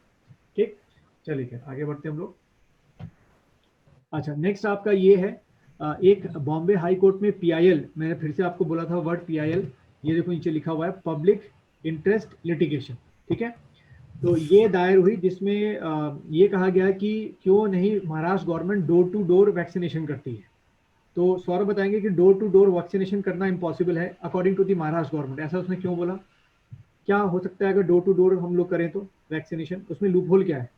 ठीक, चलिए फिर आगे बढ़ते हैं हम लोग। अच्छा, नेक्स्ट आपका ये है, एक बॉम्बे हाई कोर्ट में पीआईएल, मैंने फिर से आपको बोला था वर्ड पीआईएल, ये देखो नीचे लिखा हुआ है पब्लिक इंटरेस्ट लिटिगेशन, ठीक है। तो ये दायर हुई जिसमें ये कहा गया कि क्यों नहीं Maharashtra government door to door vaccination करती है। तो सौरभ बताएंगे कि डोर टू डोर वैक्सीनेशन करना इम्पॉसिबल है according to the Maharashtra government, ऐसा उसने क्यों बोला? क्या हो सकता है अगर डोर टू डोर हम लोग करें तो वैक्सीनेशन, उसमें लूप होल क्या है?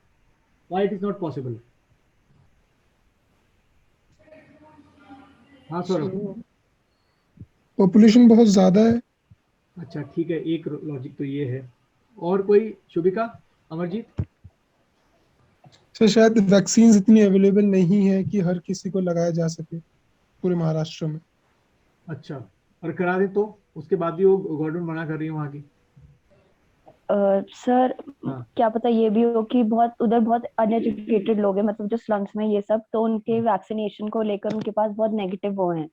Why it is not possible? हाँ सौरभ। पॉपुलेशन बहुत ज्यादा है। अच्छा ठीक है, एक लॉजिक तो ये है। और कोई? शुभिका, अमरजीत? सर शायद वैक्सीन इतनी अवेलेबल नहीं है कि हर किसी को लगाया जा सके पूरे महाराष्ट्र में। अच्छा, और करा दे तो उसके बाद भी वो गवर्नमेंट मना कर रही है वहाँ की? सर हाँ। क्या पता ये भी हो कि बहुत उधर बहुत अनएजुकेटेड लोग हैं, मतलब जो स्लम्स में ये सब, तो उनके वैक्सीनेशन को लेकर उनके पास बहुत नेगेटिव वो हैं,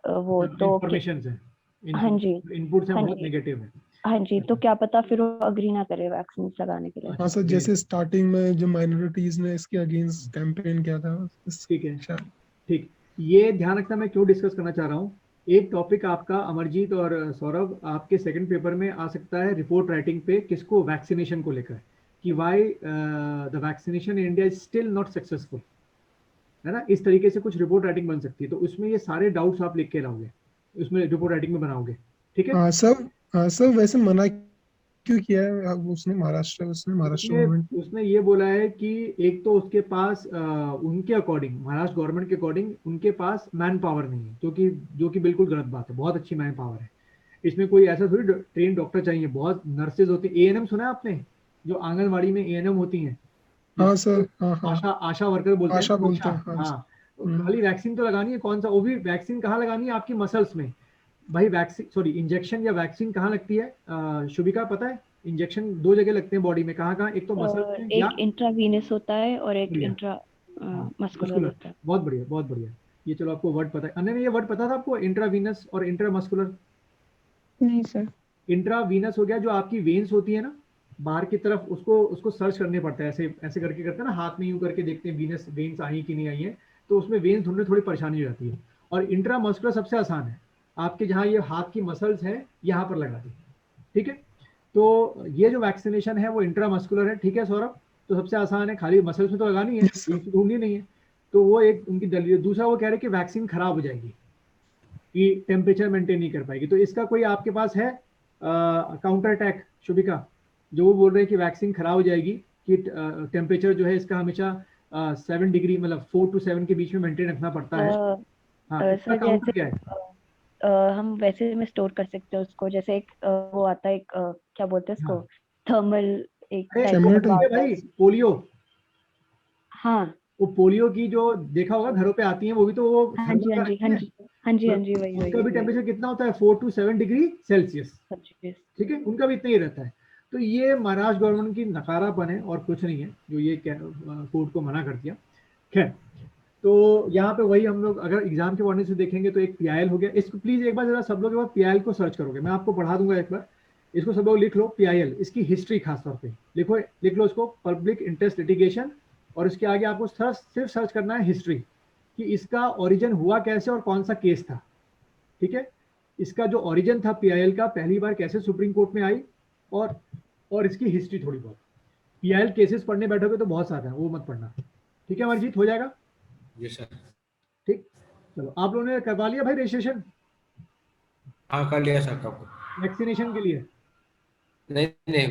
वो तो इंफॉर्मेशन है, हाँ जी, इनपुट्स हैं हाँ बहुत जी, नेगेटिव है। हाँ जी, तो क्या पता फिर वो अग्री ना करे वैक्सीन लगाने के लिए। हाँ सर, जैसे स्टार्टिंग में जो माइनॉरिटीज ने इसके अगेंस्ट कैंपेन किया था। ठीक है, ठीक। ये ध्यान रखना मैं क्यों डिस्कस करना चाह रहा हूँ। एक टॉपिक आपका अमरजीत और सौरभ आपके सेकंड पेपर में आ सकता है रिपोर्ट राइटिंग पे, किसको? वैक्सीनेशन को लेकर, कि why the vaccination in India is still not successful, है ना। इस तरीके से कुछ रिपोर्ट राइटिंग बन सकती है, तो उसमें ये सारे डाउट्स आप लिख के लाओगे, उसमें रिपोर्ट राइटिंग में बनाओगे, ठीक है। हाँ सर वैसे मना क्यों किया है अब उसने महाराष्ट्र गवर्नमेंट? उसने ये बोला है कि एक तो उसके पास उनके अकॉर्डिंग, महाराष्ट्र गवर्नमेंट के अकॉर्डिंग उनके पास मैन पावर नहीं है, जो कि बिल्कुल गलत बात है। बहुत अच्छी मैन पावर है, इसमें कोई ऐसा थोड़ी ट्रेन डॉक्टर चाहिए, बहुत नर्सेज होती है। एएनएम सुना है आपने, जो आंगनबाड़ी में एएनएम होती हैं? हाँ सर, हाँ आशा वर्कर बोलते हैं, आशा बोलते हैं, हाँ हाँ। तो हम्म। खाली वैक्सीन तो लगानी है, कौन सा? वो भी वैक्सीन कहाँ लगानी है? आपकी मसल्स में भाई। वैक्सीन, सॉरी, इंजेक्शन या वैक्सीन कहाँ लगती है? शुभिका पता है? इंजेक्शन दो जगह लगते हैं बॉडी में, कहाँ कहाँ? एक तो मसल में या एक इंट्रावीनस होता है और एक बढ़िया, इंट्रा हाँ, मस्कुलर मस्कुलर। होता है। बहुत बढ़िया, बहुत बढ़िया। ये चलो आपको वर्ड पता है। अन्य ये वर्ड पता था आपको, इंट्रावीनस और इंट्रामस्कुलर? नहीं सर। इंट्रावीनस हो गया जो आपकी वेन्स होती है ना बाहर की तरफ, उसको उसको सर्च करने पड़ता है, ऐसे ऐसे करके करते हैं ना, हाथ में यूं करके देखते हैं वीनस वेन्स आई कि नहीं आई है, तो उसमें वेन्स ढूंढने थोड़ी परेशानी हो जाती है। और इंट्रामस्कुलर सबसे आसान है, आपके जहाँ ये हाथ की मसल्स है यहाँ पर लगा दी, ठीक है। तो ये जो वैक्सीनेशन है वो इंट्रामस्कुलर है, ठीक है सौरभ। तो सबसे आसान है, खाली मसल्स में तो लगानी है, Yes, sir. वेन्स ढूंढनी नहीं है। तो वो एक उनकी दलील। दूसरा वो कह रहे हैं कि वैक्सीन खराब हो जाएगी, कि टेम्परेचर मेंटेन नहीं कर पाएगी। तो इसका कोई आपके पास है काउंटर अटैक शुभिका, जो वो बोल रहे हैं कि वैक्सीन खराब हो जाएगी, कि टेम्परेचर जो है इसका हमेशा 7 डिग्री, मतलब 4 to 7 के बीच में मेंटेन रखना पड़ता है। हाँ, इसका सर काउंटर जैसे क्या है? हम वैसे में स्टोर कर सकते हैं उसको, जैसे एक वो आता है, एक क्या बोलते हैं उसको, हाँ। थर्मल एक अरे टाइप वो का Community. है आता है। भाई, पोलियो। हाँ वो पोलियो की जो देखा होगा घरों पे आती है, वो भी तो वो हाँ थर्मल जी, का हाँ जी, रखती हाँ है। जी, हाँ जी, हाँ जी, वही उनका वही भी वही टेम्परेचर कितना होता है? 4 to 7 डिग्री सेल्सियस, वही। ठीक है, उनका भी इतना ही रहता है। तो ये महाराष्ट्र गवर्नमेंट की नकारापन है और कुछ नहीं है, जो ये कोर्ट को मना कर दिया। खैर, तो यहाँ पे वही हम लोग अगर एग्जाम के पॉइंट से देखेंगे तो एक पीआईएल हो गया। इसको प्लीज एक बार जरा सब लोग एक बार पीआईएल को सर्च करोगे, मैं आपको पढ़ा दूंगा एक बार, इसको सब लोग लिख लो पीआईएल, इसकी हिस्ट्री खास तौर पे लिखो, लिख लो इसको, पब्लिक इंटरेस्ट लिटिगेशन। और इसके आगे आपको सिर्फ सर्च करना है हिस्ट्री, कि इसका ओरिजिन हुआ कैसे और कौन सा केस था, ठीक है। इसका जो ओरिजिन था पीआईएल का, पहली बार कैसे सुप्रीम कोर्ट में आई, और इसकी हिस्ट्री थोड़ी बहुत। पीआईएल केसेस पढ़ने बैठोगे तो बहुत सारे हैं, वो मत पढ़ना, ठीक है। अमरजीत, हो जाएगा? जी सर। ठीक, चलो। आप लोगों ने करवा लिया भाई रजिस्ट्रेशन हाँ कर लिया सर कब। वैक्सीनेशन के लिए? नहीं नहीं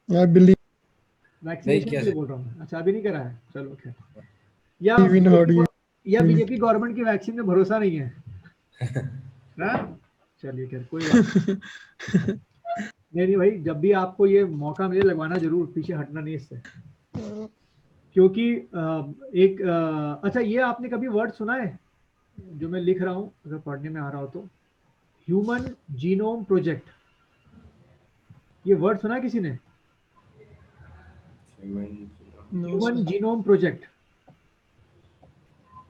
I believe वैक्सीनेशन किया के लिए सर। बोल रहा हूँ, अच्छा अभी नहीं करा है, चलो खैर। या even heard you. BJP government की वैक्सीन में भरोसा नहीं है ना? चलिए खैर, कोई बात नहीं भाई, जब भी आपको ये मौका मिले लगवाना जरूर, पीछे हटना नहीं इससे। क्योंकि अच्छा, ये आपने कभी वर्ड सुना है जो मैं लिख रहा हूँ, अगर पढ़ने में आ रहा हो तो, ह्यूमन जीनोम प्रोजेक्ट? ये वर्ड सुना है किसी ने? No, human sir. Genome project.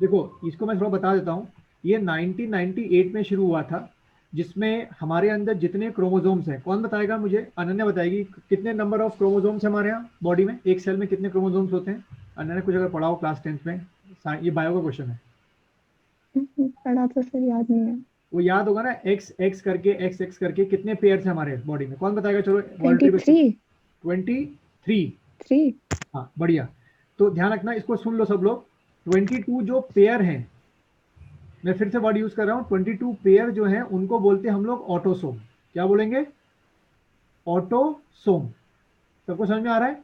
देखो, इसको मैं थोड़ा बता देता हूँ। ये 1998 में शुरू हुआ था, जिसमें हमारे अंदर जितने क्रोमोसोम्स हैं, कौन बताएगा मुझे? अनन्या बताएगी, कितने नंबर ऑफ क्रोमोसोम्स हमारे यहाँ बॉडी में, एक सेल में कितने क्रोमोसोम्स होते हैं? अनन्या ने कुछ अगर पढ़ा हो क्लास 10th में, ये बायो का क्वेश्चन है। पढ़ा तो सर याद नहीं है। वो याद होगा ना, एक्स एक्स करके एक्स एक्स करके कितने पेयर है हमारे बॉडी में, कौन बताएगा? चलो वॉलंटरी बेसिस। 23 23। 3 हाँ बढ़िया। तो ध्यान रखना, इसको सुन लो सब लोग। 22 जो पेयर हैं, मैं फिर से वर्ड यूज कर रहा हूँ, 22 पेयर जो हैं उनको बोलते हैं हम लोग ऑटोसोम। क्या बोलेंगे? ऑटोसोम। सबको समझ में आ रहा है?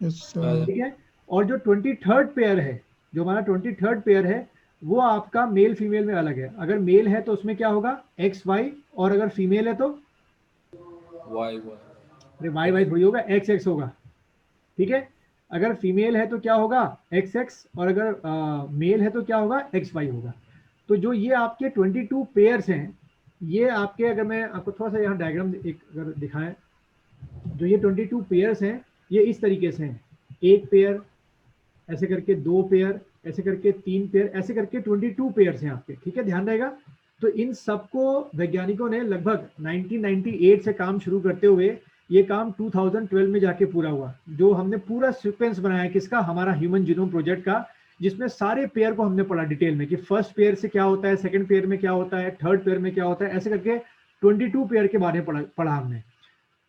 यस ठीक है। और जो 23rd पेयर है, जो हमारा 23rd पेयर है, वो आपका मेल फीमेल में अलग है। अगर मेल है तो उसमें क्या होगा? एक्स वाई, और अगर फीमेल है तो वाई वाई। अरे वाई वाई थोड़ी होगा, एक्स एक्स होगा। ठीक है। अगर फीमेल है तो क्या होगा? एक्स एक्स, और अगर मेल है तो क्या होगा? एक्स वाई होगा। तो जो ये आपके 22 पेयर्स हैं, ये आपके, अगर मैं आपको थोड़ा सा यहाँ डायग्राम एक अगर दिखाएं, जो ये 22 पेयर्स हैं ये इस तरीके से हैं। एक पेयर, ऐसे करके दो पेयर, ऐसे करके तीन पेयर, ऐसे करके 22 पेयर्स हैं आपके। ठीक है, ध्यान रहेगा। तो इन सबको वैज्ञानिकों ने लगभग 1998 से काम शुरू करते हुए, ये काम 2012 में जाके पूरा हुआ। जो हमने पूरा सीक्वेंस बनाया किसका? हमारा ह्यूमन जीनोम प्रोजेक्ट का, जिसमें सारे पेयर को हमने पढ़ा डिटेल में कि फर्स्ट पेयर से क्या होता है, सेकंड पेयर में क्या होता है, थर्ड पेयर में क्या होता है, ऐसे करके 22 पेयर के बारे में पढ़ा हमने।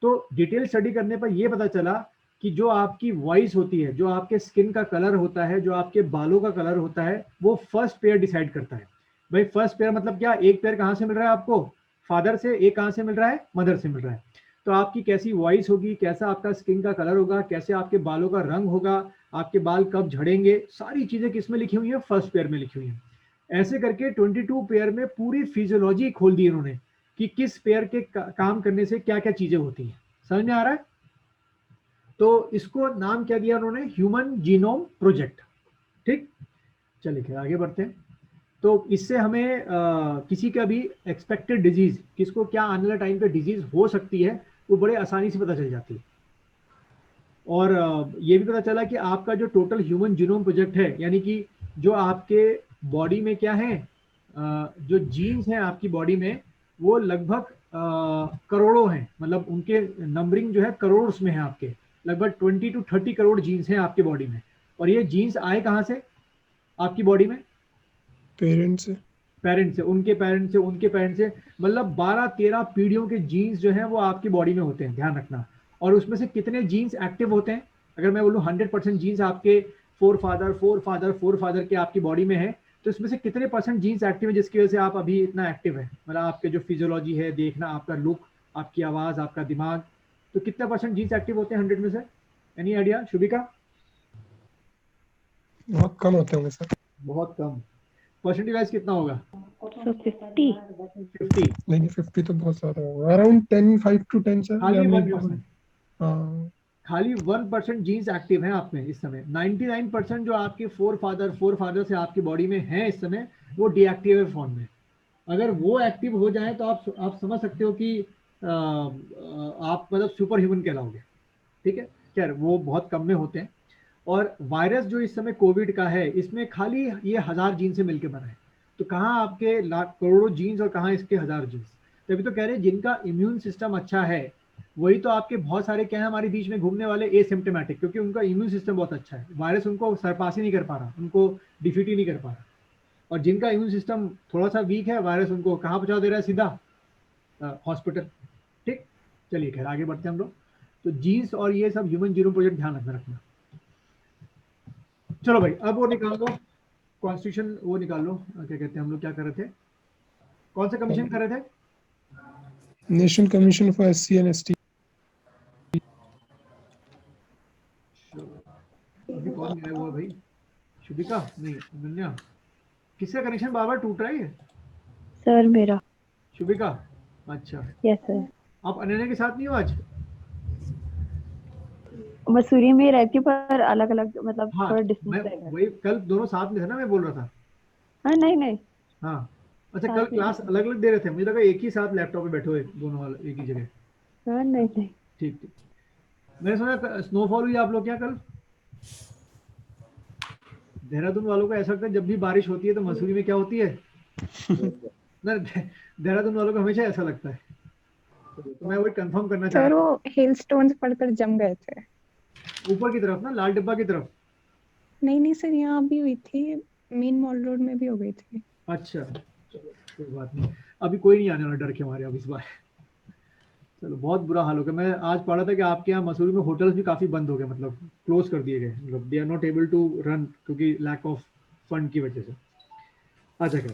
तो डिटेल स्टडी करने पर यह पता चला कि जो आपकी वॉइस होती है, जो आपके स्किन का कलर होता है, जो आपके बालों का कलर होता है, वो फर्स्ट पेयर डिसाइड करता है। भाई फर्स्ट पेयर मतलब क्या? एक पेयर कहाँ से मिल रहा है आपको? फादर से। एक कहाँ से मिल रहा है? मदर से मिल रहा है। तो आपकी कैसी वॉइस होगी, कैसा आपका स्किन का कलर होगा, कैसे आपके बालों का रंग होगा, आपके बाल कब झड़ेंगे, सारी चीजें किसमें लिखी हुई है? फर्स्ट पेयर में लिखी हुई है। ऐसे करके 22 पेयर में पूरी फिजियोलॉजी खोल दी इन्होंने कि किस पेयर के काम करने से क्या क्या चीजें होती हैं। समझ में आ रहा है? तो इसको नाम क्या दिया उन्होंने? Human genome project. ठीक, चलिए फिर आगे बढ़ते हैं। तो इससे हमें किसी का भी एक्सपेक्टेड डिजीज, किसको क्या आने वाले टाइम पे डिजीज हो सकती है, वो बड़े आसानी से पता चल जाती है। और ये भी पता चला कि आपका जो टोटल ह्यूमन जीनोम प्रोजेक्ट है, यानी कि जो आपके बॉडी में क्या है, जो जीन्स हैं आपकी बॉडी में, वो लगभग करोड़ों हैं। मतलब उनके नंबरिंग जो है करोड़ में है आपके। लगभग 20 to 30 करोड़ जीन्स हैं आपके बॉडी में। और ये जीन्स आए कहाँ से आपकी बॉडी में? पेरेंट्स से। पेरेंट्स से, उनके पेरेंट्स से, उनके पेरेंट्स से, मतलब 12-13 पीढ़ियों के जीन्स जो हैं वो आपकी बॉडी में होते हैं। ध्यान रखना। और उसमें से कितने जीन्स एक्टिव होते हैं? अगर मैं बोलूँ 100% जीन्स आपके फोर फादर के आपकी बॉडी में है, तो इसमें से कितने % जीन्स एक्टिव है जिसकी वजह से आप अभी इतना एक्टिव है? मतलब आपके जो फिजियोलॉजी है, देखना, आपका लुक, आपकी आवाज, आपका दिमाग, तो कितना % जीन्स एक्टिव होते हैं 100 में से? Any idea Shubhika? बहुत कम होते होंगे सर। बहुत कम। परसेंटेज वाइज कितना होगा? So 50. 50। नहीं 50 तो बहुत ज्यादा होगा, अराउंड 10, 5 to 10 सर। खाली या 1%। हाँ खाली 1% जीन्स एक्टिव हैं आप में इस समय। 99% जो आपके फोर फादर से आपकी बॉडी में हैं इस समय, वो डीएक्टिव है फॉर्म में। अगर वो एक्टिव हो जाए तो आप समझ सकते हो कि आप मतलब सुपर ह्यूमन कहलाओगे। ठीक है, खैर वो बहुत कम में होते हैं। और वायरस जो इस समय कोविड का है, इसमें खाली ये 1000 जीन से मिलकर बना है। तो कहाँ आपके लाख करोड़ों जीन्स और कहाँ इसके 1000 जीन्स? तभी तो कह रहे हैं जिनका इम्यून सिस्टम अच्छा है वही तो आपके बहुत सारे क्या है हमारे बीच में घूमने वाले एसिम्प्टोमेटिक, क्योंकि उनका इम्यून सिस्टम बहुत अच्छा है। वायरस उनको सरपास ही नहीं कर पा रहा, उनको डिफीट ही नहीं कर पा रहा। और जिनका इम्यून सिस्टम थोड़ा सा वीक है, वायरस उनको कहाँ पहुंचा दे रहा है? सीधा हॉस्पिटल। ठीक, चलिए खैर आगे बढ़ते हैं हम लोग। तो जीन्स और ये सब ह्यूमन जीनोम प्रोजेक्ट ध्यान रखना। चलो भाई, अब वो निकाल लो कॉन्स्टिट्यूशन, वो निकाल लो, क्या कहते हैं हम लोग, क्या कर रहे थे, कौन सा कमीशन कर रहे थे? National commission for SC and ST। अभी कौन गया हुआ भाई? शुभिका? नहीं, अनन्या। किसका कनेक्शन बार बार टूट रहा है? सर मेरा। शुभिका? अच्छा, यस सर। आप अनन्या के साथ नहीं हो आज? मसूरी में रहती हूँ पर अलग अलग, मतलब हाँ, थोड़ा मैं डिस्टेंस रहेगा। वही, कल दोनों साथ में थे ना, मैं बोल रहा था। हाँ नहीं नहीं। हाँ, अच्छा, साथ कल में क्लास अलग अलग दे रहे थे, मुझे लगा एक ही साथ लैपटॉप पे बैठे हुए दोनों वाले एक ही जगह। हाँ नहीं नहीं। ठीक ठीक। मैंने सुना स्नोफॉल हुई आप लोग क्या कल? देहरादून वालों को ऐसा लगता है जब भी बारिश होती है तो मसूरी में क्या होती है ना, देहरादून वालों को हमेशा ऐसा लगता है। तो मैं वही कंफर्म करना चाह सर रहा वो हेल स्टोन्स पड़कर जम गए थे। था। ऊपर की तरफ ना, लाल डिब्बा की तरफ। नहीं नहीं सर, यहाँ भी हुई थी, मेन मॉल रोड में भी हो गई थी। अच्छा चलो कोई बात नहीं, अभी कोई नहीं आने वाला डर के हमारे अब इस बार। चलो बहुत बुरा हाल हो गया। मैं आज पढ़ा था कि आपके यहाँ मसूरी में होटल्स भी काफी बंद हो गए, मतलब क्लोज कर दिए गए, मतलब they are not able to run क्योंकि लैक ऑफ फंड की वजह से। अच्छा क्या,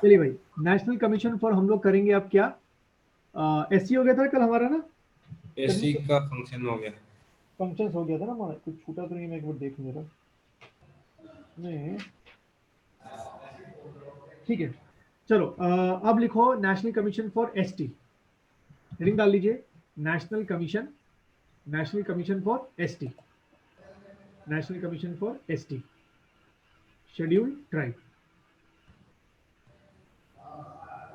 चलिए भाई, नेशनल कमीशन फॉर हम लोग करेंगे अब क्या, एससी हो गया था कल हमारा ना, एसी का फंक्शन हो गया। फंक्शंस हो गया था ना हमारा, कुछ छूटा तो नहीं, मैं एक बार देख लूँ जरा। नहीं ठीक है, चलो अब लिखो national commission for ST, heading डाल लीजिए national commission, national commission for ST, national commission for ST schedule tribe,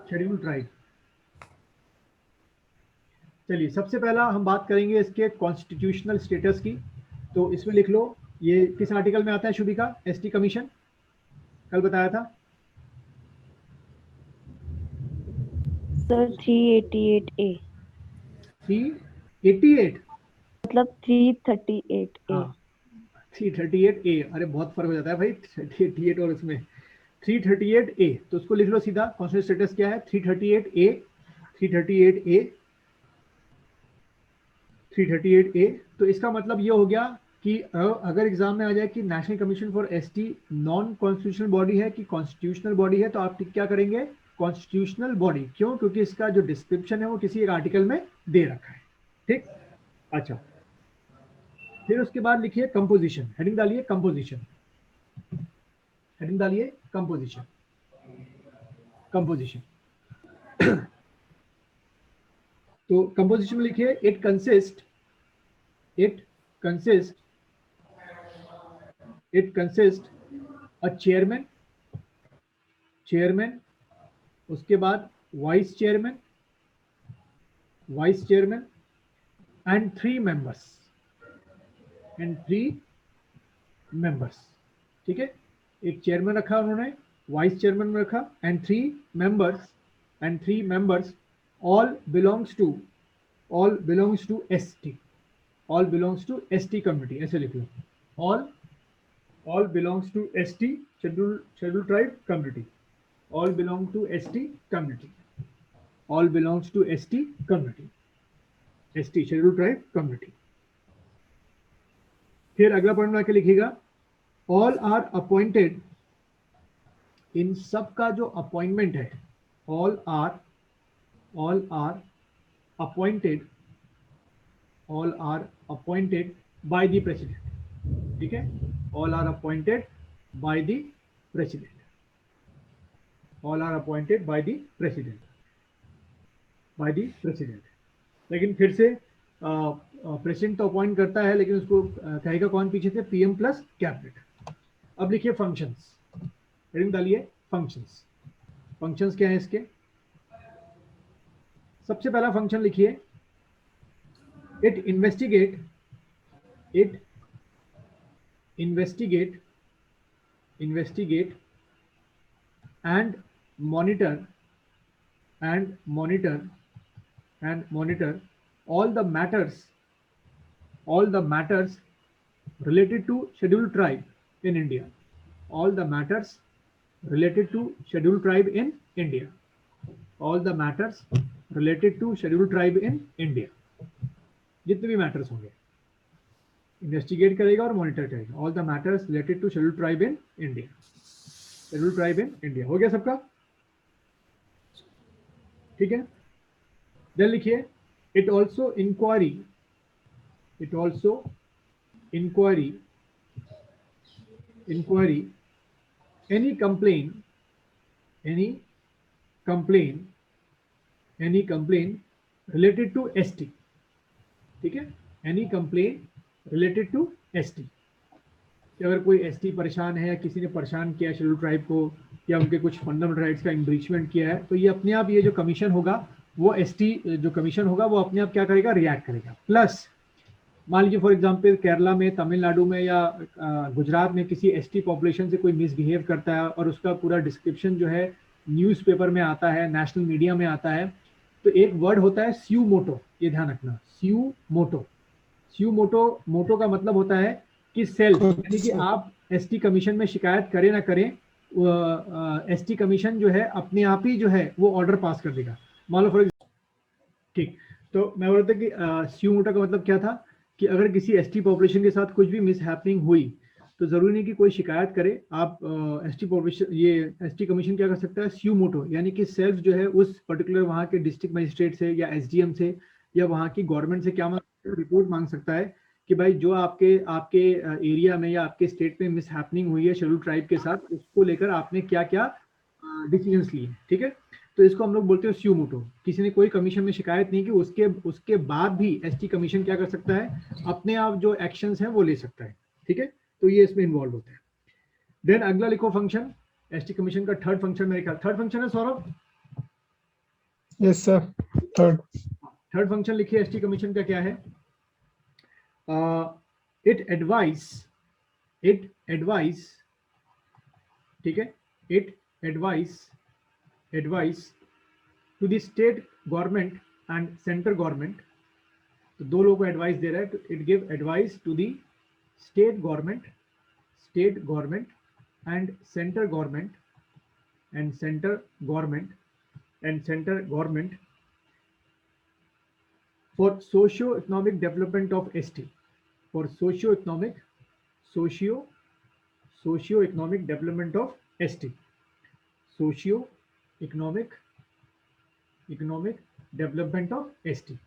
schedule tribe. चलिए सबसे पहला हम बात करेंगे इसके कॉन्स्टिट्यूशनल स्टेटस की, तो इसमें लिख लो ये किस आर्टिकल में आता है शुभिका, एसटी कमीशन कल बताया था। सर 388A 388 मतलब 338A। हाँ 338A, अरे बहुत फर्क हो जाता है भाई 388 और इसमें 338A, तो उसको लिख लो सीधा, कॉन्स्टिट्यूशनल स्टेटस क्या है 338A, 338A, 338A। तो इसका मतलब ये हो गया कि अगर एग्जाम में आ जाए कि national commission for ST non constitutional body है कि कॉन्स्टिट्यूशनल बॉडी है, तो आप क्या करेंगे, कॉन्स्टिट्यूशनल बॉडी। क्यों, क्योंकि इसका जो डिस्क्रिप्शन है वो किसी एक आर्टिकल में दे रखा है, ठीक। अच्छा, फिर उसके बाद लिखिए कंपोजिशन, हेडिंग डालिए कंपोजिशन, हेडिंग डालिए कंपोजिशन, कंपोजिशन। तो कंपोजिशन में लिखिए it consist a chairman, chairman, उसके बाद vice chairman, vice chairman and 3 members, and 3 members, ठीक है। एक चेयरमैन रखा उन्होंने, वाइस चेयरमैन रखा and 3 members, and 3 members all belongs to ST, all belongs to ST community, ऐसे लिख लो, all belongs to ST scheduled tribe community, all belong to ST community, all belongs to ST community, ST scheduled tribe community। फिर अगला point में आके लिखिएगा all are appointed, इन सब का जो अपॉइंटमेंट है, all are appointed by the president, ठीक है, all are appointed by the president, all are appointed by the president। लेकिन फिर से प्रेसिडेंट तो अपॉइंट करता है, लेकिन उसको कहेगा कौन पीछे से, पीएम प्लस कैबिनेट। अब लिखिए फंक्शंस, हेडिंग डालिए फंक्शंस, फंक्शंस क्या है इसके। सबसे पहला फंक्शन लिखिए it investigate and monitor all the matters related to scheduled tribe in India, all the matters related to scheduled tribe in India, all the matters related to scheduled tribe in India, जितने भी matters होंगे investigate करेगा और monitor करेगा, all the matters related to scheduled tribe in India, scheduled tribe in India. हो गया सबका, ठीक है। देन लिखिए it also inquiry any complaint related to ST, ठीक है, any complaint related to ST, कि अगर कोई ST परेशान है या किसी ने परेशान किया शेड्यूल ट्राइब को या उनके कुछ फंडामेंटल राइट्स का इंब्रीचमेंट किया है, तो ये अपने आप, ये जो कमीशन होगा वो ST जो कमीशन होगा वो अपने आप क्या करेगा, रिएक्ट करेगा। प्लस मान लीजिए फॉर एग्जांपल केरला में, तमिलनाडु में या गुजरात में किसी ST पॉपुलेशन से कोई मिसबिहेव करता है और उसका पूरा डिस्क्रिप्शन जो है न्यूज़पेपर में आता है, नेशनल मीडिया में आता है, तो एक वर्ड होता है स्यू मोटो, ये ध्यान रखना, स्यू मोटो का मतलब होता है कि सेल्फ, यानी कि आप ST कमीशन में शिकायत करें ना करें, एसटी कमीशन जो है अपने आप ही जो है वो ऑर्डर पास कर देगा। मान लो फॉर ठीक, तो मैं बोलता कि स्यू मोटो का मतलब क्या था कि अगर किसी एसटी पॉपुलेशन के साथ कुछ भी मिसहैपनिंग हुई तो जरूरी नहीं कि कोई शिकायत करे, आप एसटी पॉपुलेशन ये एसटी कमीशन क्या कर सकता है, स्यू मोटो यानी कि सेल्फ जो है उस पर्टिकुलर वहाँ के डिस्ट्रिक्ट मजिस्ट्रेट से या एसडीएम से या वहाँ की गवर्नमेंट से क्या रिपोर्ट मांग सकता है कि भाई जो आपके आपके एरिया में या आपके स्टेट में मिसहैपनिंग हुई है शेड्यूल ट्राइब के साथ, उसको लेकर आपने क्या क्या डिसीजंस लिए। ठीक है, तो इसको हम लोग बोलते हैं स्यू मोटो। किसी ने कोई कमीशन में शिकायत नहीं की, उसके बाद भी एसटी कमीशन क्या कर सकता है, अपने आप जो एक्शंस हैं वो ले सकता है। ठीक है, तो ये इसमें इन्वॉल्व होता है। देन अगला लिखो फंक्शन, एसटी कमीशन का थर्ड फंक्शन, मेरे ख्याल थर्ड फंक्शन है Saurabh. Yes sir, third function लिखिए एसटी कमीशन का क्या है। इट एडवाइस, ठीक है, it advice to the state government and central government. तो दो लोगों को एडवाइस दे रहा है, तो it give advice to the state government and central government for socio-economic development of ST, for socio-economic development of ST, socio-economic development of ST।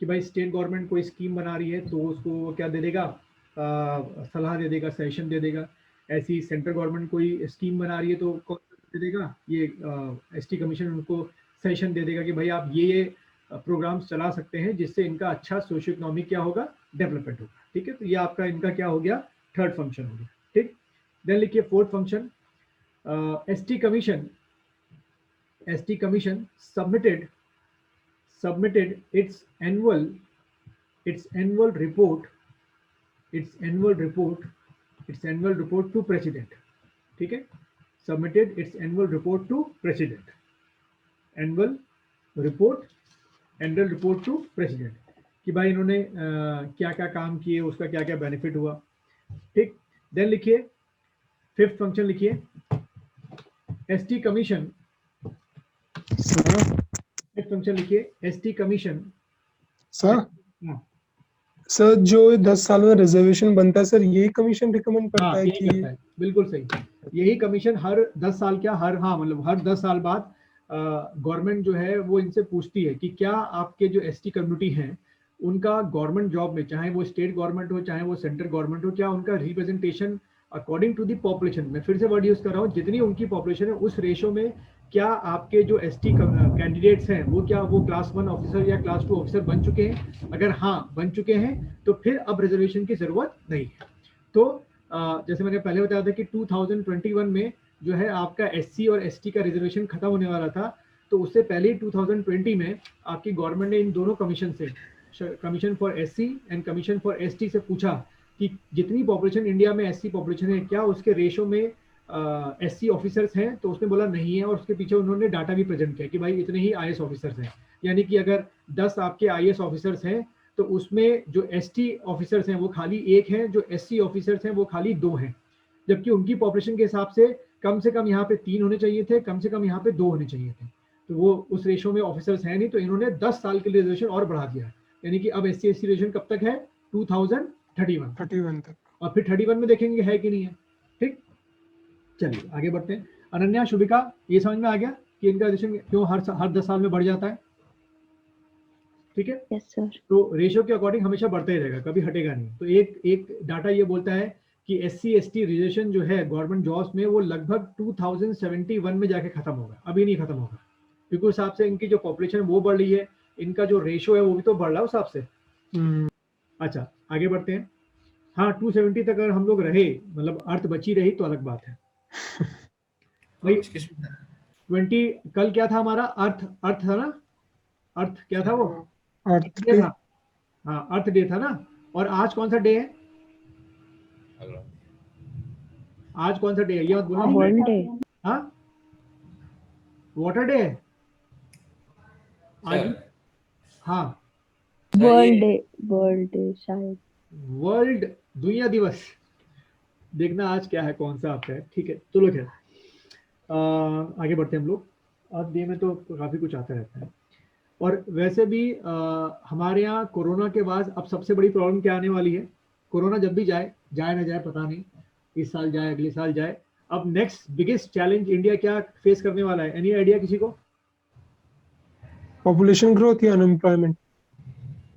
कि भाई स्टेट गवर्नमेंट कोई स्कीम बना रही है तो उसको क्या दे देगा, सलाह दे देगा, सजेशन दे देगा। ऐसी सेंट्रल गवर्नमेंट कोई स्कीम बना रही है तो कौन दे देगा, ये एसटी कमीशन उनको सजेशन दे देगा कि भाई आप ये प्रोग्राम्स चला सकते हैं जिससे इनका अच्छा सोशियो इकोनॉमिक क्या होगा, डेवलपमेंट होगा। ठीक है, तो ये आपका इनका क्या हो गया, थर्ड फंक्शन हो गया। ठीक, देन लिखिए fourth function, ST commission submitted its annual report to president। ठीक है, submitted its annual report to president, annual report to president कि भाई इन्होंने क्या क्या काम किए, उसका क्या क्या बेनिफिट हुआ। ठीक, देन लिखिए फिफ्थ फंक्शन लिखिए, एसटी कमीशन, फिफ्थ फंक्शन लिखिए, एसटी कमीशन। सर जो 10 साल में रिजर्वेशन बनता है सर, यही कमीशन रिकमेंड करता है कि बिल्कुल सही, यही कमीशन हर 10 साल क्या हर मतलब हर 10 साल बाद गवर्नमेंट जो है वो इनसे पूछती है कि क्या आपके जो एसटी कम्युनिटी हैं उनका गवर्नमेंट जॉब में, चाहे वो स्टेट गवर्नमेंट हो चाहे वो सेंट्रल गवर्नमेंट हो, क्या उनका representation according to the population, मैं फिर से वर्ड यूज कर रहा हूँ, जितनी उनकी पॉपुलेशन है उस रेशो में क्या आपके जो एसटी कैंडिडेट्स हैं वो क्या वो क्लास 1 ऑफिसर या क्लास 2 ऑफिसर बन चुके हैं। अगर हाँ बन चुके हैं तो फिर अब रिजर्वेशन की जरूरत नहीं है। तो जैसे मैंने पहले बताया था कि 2021 में जो है आपका एससी और एसटी का रिजर्वेशन खत्म होने वाला था, तो उससे पहले ही 2020 में आपकी गवर्नमेंट ने इन दोनों कमीशन से, commission for SC and commission for ST से पूछा कि जितनी पॉपुलेशन इंडिया में एससी पॉपुलेशन है क्या उसके रेशो में एससी ऑफिसर्स हैं, तो उसने बोला नहीं है, और उसके पीछे उन्होंने डाटा भी प्रेजेंट किया कि भाई इतने ही आईएएस ऑफिसर्स हैं, यानी कि अगर 10 आपके आईएएस ऑफिसर्स हैं तो उसमें जो एसटी ऑफिसर्स हैं वो खाली 1 हैं, जो एससी ऑफिसर्स हैं वो खाली 2 हैं, जबकि उनकी पॉपुलेशन के हिसाब से कम यहाँ पे 3 होने चाहिए थे, कम से कम यहाँ पे 2 होने चाहिए थे, तो वो उस रेशो में ऑफिसर्स हैं नहीं, तो इन्होंने 10 साल के लिए रिजर्वेशन और बढ़ा दिया, यानी कि अब एससी एसटी रिजर्वेशन कब तक है, 2031 तक, और फिर 31 में देखेंगे है कि नहीं है। ठीक, चलिए आगे बढ़ते हैं। अनन्या, शुभिका, ये समझ में आ गया कि इनका रिजर्वेशन क्यों हर 10 साल में बढ़ जाता है। ठीक है, यस सर। तो रेशियो के अकॉर्डिंग हमेशा बढ़ता ही रहेगा, कभी हटेगा नहीं। तो एक डाटा ये बोलता है कि एससी एसटी रिजर्वेशन जो है गवर्नमेंट जॉब्स में वो लगभग 2071 में जाके खत्म होगा, अभी नहीं खत्म होगा, क्योंकि उस हिसाब से इनकी जो पॉपुलेशन वो बढ़ रही है, इनका जो रेशियो है वो भी तो बढ़ रहा है उस हिसाब से। अच्छा आगे बढ़ते हैं। हाँ 270 तक अगर हम लोग रहे, मतलब अर्थ बची रही तो अलग बात है भाई। 20 कल क्या था हमारा, अर्थ था ना, अर्थ क्या था वो, अर्थ डे था। हाँ अर्थ डे था ना, और आज कौन सा डे है, आज कौन सा डे है ये मत बोलना, वर्ल्ड डे। हाँ वाटर डे है आज। हाँ वर्ल्ड डे शायद, वर्ल्ड दुनिया दिवस, देखना आज क्या है, कौन सा आपका है। ठीक है चलो खैर, आगे बढ़ते हैं हम लोग। अर्थ में तो काफ़ी कुछ आता रहता है। और वैसे भी हमारे यहाँ कोरोना के बाद अब सबसे बड़ी प्रॉब्लम क्या आने वाली है? कोरोना जब भी जाए ना जाए पता नहीं, इस साल जाए अगले साल जाए, अब नेक्स्ट बिगेस्ट चैलेंज इंडिया क्या फेस करने वाला है? एनी आइडिया किसी को? पॉपुलेशन ग्रोथ या अनएम्प्लॉयमेंट?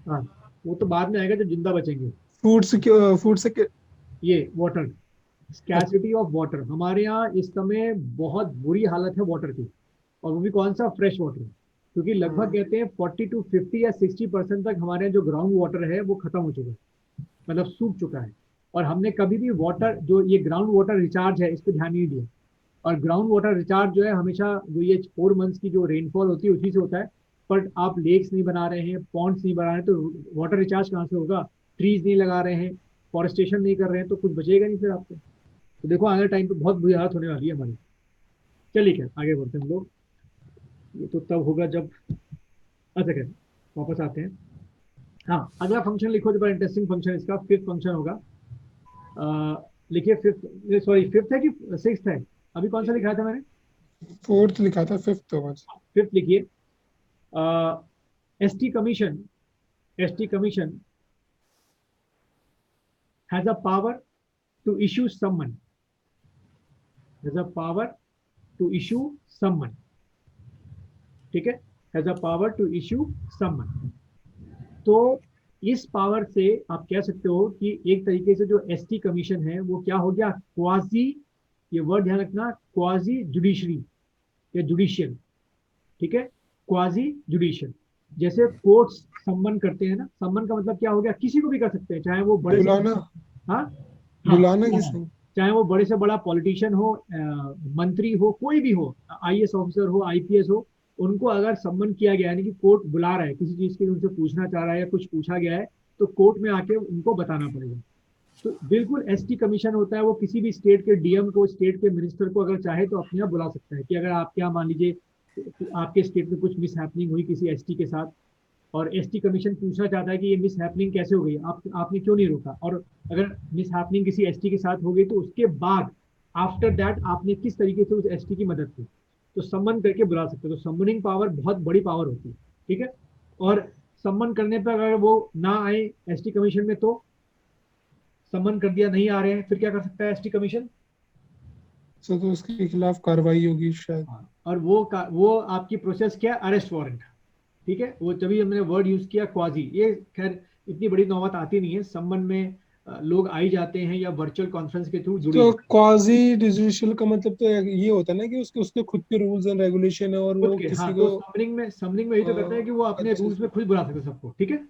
हाँ, वो तो बाद में आएगा जब जिंदा बचेंगे। फूड सिक्योर ये वाटर, स्कैर्सिटी ऑफ वाटर। हमारे यहाँ इस समय बहुत बुरी हालत है वाटर की, और वो भी कौन सा? Fresh water. क्योंकि लगभग कहते हैं 40 to 50 या 60% तक हमारे यहाँ जो ग्राउंड वाटर है वो खत्म हो चुका है, मतलब सूख चुका है। और हमने कभी भी वाटर, जो ये ग्राउंड वाटर रिचार्ज है, इस पर ध्यान नहीं दिया। और ग्राउंड वाटर रिचार्ज जो है हमेशा जो ये 4 मंथ्स की जो रेनफॉल होती है उसी से होता है। पर आप लेक्स नहीं बना रहे हैं, पॉन्ड्स नहीं बना रहे हैं, तो वाटर रिचार्ज कहाँ से होगा? ट्रीज नहीं लगा रहे हैं, फॉरेस्टेशन नहीं कर रहे हैं, तो कुछ बचेगा नहीं फिर आपको। तो देखो आने टाइम पे बहुत बुरी हालत होने वाली है हमारी। चलिए क्या आगे बढ़ते हैं हम लोग। ये तो तब होगा जब, अच्छा क्या, वापस आते हैं। हाँ, अगला फंक्शन लिखो जो बड़ा इंटरेस्टिंग फंक्शन इसका, फिफ्थ फंक्शन होगा। लिखिए फिफ्थ, सॉरी फिफ्थ है कि सिक्स्थ है? अभी कौन सा लिखा था मैंने? फोर्थ लिखा था, फिफ्थ होगा। फिफ्थ लिखिए। ST commission has a power to issue summon, has a power to issue summon, ठीक है? Has a power to issue summon. तो इस पावर से आप कह सकते हो कि एक तरीके से जो एसटी कमीशन है वो क्या हो गया? क्वाजी, ये वर्ड ध्यान रखना, क्वाजी जुडिशरी या जुडिशियल, ठीक है? Quasi judicial. जैसे कोर्ट्स सम्मन करते हैं ना, सम्मन का मतलब क्या हो गया? किसी को भी कर सकते हैं, चाहे वो बड़े से, बुलाना, हाँ बुलाना किसी, चाहे वो बड़े से बड़ा पॉलिटिशियन हो, मंत्री हो, कोई भी हो, आईएएस ऑफिसर हो, आईपीएस हो, उनको अगर सम्मन किया गया, यानी कि कोर्ट बुला रहा है किसी चीज के लिए, उनसे पूछना चाह रहा है या कुछ पूछा गया है, तो कोर्ट में आके उनको बताना पड़ेगा। तो बिल्कुल एसटी कमीशन होता है, वो किसी भी स्टेट के डीएम को, स्टेट के मिनिस्टर को अगर चाहे तो अपने यहाँ बुला सकता है कि अगर आपके यहाँ मान लीजिए आपके स्टेट में कुछ मिस हैपनिंग हुई किसी एसटी के साथ, और एसटी कमीशन पूछना चाहता है कि ये मिस हैपनिंग कैसे हो गई, आपने क्यों नहीं रोका, और अगर मिस हैपनिंग किसी एसटी के साथ हो गई तो उसके बाद आफ्टर दैट आपने किस तरीके से उस एसटी की मदद की, तो सम्मन करके बुला सकते हो। तो सम्मनिंग पावर बहुत बड़ी पावर होती है, ठीक है? और सम्मन करने पर अगर वो ना आए एसटी कमीशन में, तो सम्मन कर दिया, नहीं आ रहे हैं, फिर क्या कर सकता है एसटी कमीशन? तो उसके खिलाफ कार्रवाई होगी शायद। और वो आपकी प्रोसेस क्या? अरेस्ट वारंट, ठीक है? वो तभी हमने वर्ड यूज किया क्वाजी। ये खैर इतनी बड़ी नौबत आती नहीं है, संबंध में लोग आई जाते हैं या वर्चुअल कॉन्फ्रेंस के थ्रू जुड़ी तो जाते क्वाजी जुडिशियल का मतलब तो ये होता है ना कि उसके उसके खुद के रूल्स एंड रेगुलेशन है, और हैं खुद वो के। हाँ, किसी तो को। समनिंग में यही तो करता है कि वो अपने अच्छा रूल्स में खुद बुला सकते सबको, ठीक है?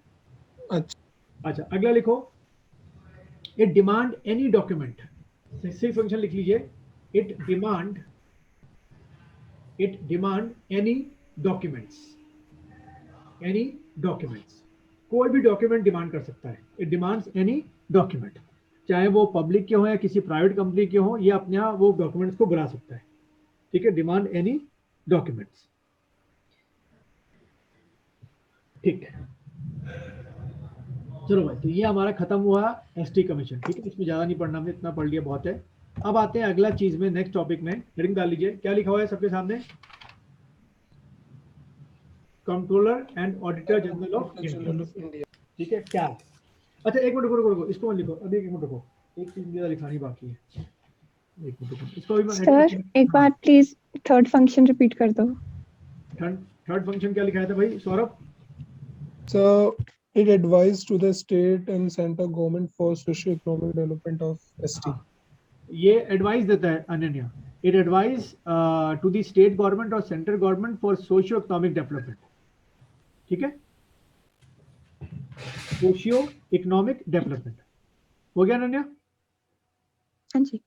अच्छा। अच्छा, अगला लिखो। It demand any document, C function लिख लीजिए। It demand any documents, any documents, कोई भी डॉक्यूमेंट डिमांड कर सकता है। इट डिमांड्स एनी डॉक्यूमेंट, चाहे वो पब्लिक के हो या किसी प्राइवेट कंपनी के हो, ये अपने आप वो डॉक्यूमेंट्स को बुला सकता है, ठीक है? डिमांड एनी डॉक्यूमेंट्स, ठीक है? चलो भाई, तो ये हमारा खत्म हुआ एसटी कमीशन, ठीक है? इसमें ज्यादा नहीं पढ़ना, हमने इतना पढ़ लिया बहुत है। अब आते हैं अगला चीज में, नेक्स्ट टॉपिक में। हेडिंग डाल लीजिए, क्या लिखा हुआ है सबके सामने? Controller and auditor general of India, ठीक है? क्या? अच्छा एक मिनट रुको, इसको मत लिखो अभी, एक मिनट रुको, एक चीज मुझे लिखानी बाकी है, एक मिनट रुको, इसको भी मैं सर एक बार प्लीज थर्ड फंक्शन रिपीट कर दो। थर्ड फंक्शन क्या लिखा था भाई Saurabh? So it advised to the state and central government for socio-economic development of ST. हाँ, ये एडवाइस देता है Ananya. It advice to the state government और central government for socio economic development, ठीक है? सोशियो इकोनॉमिक डेवलपमेंट हो गया अनन्या? हाँ जी।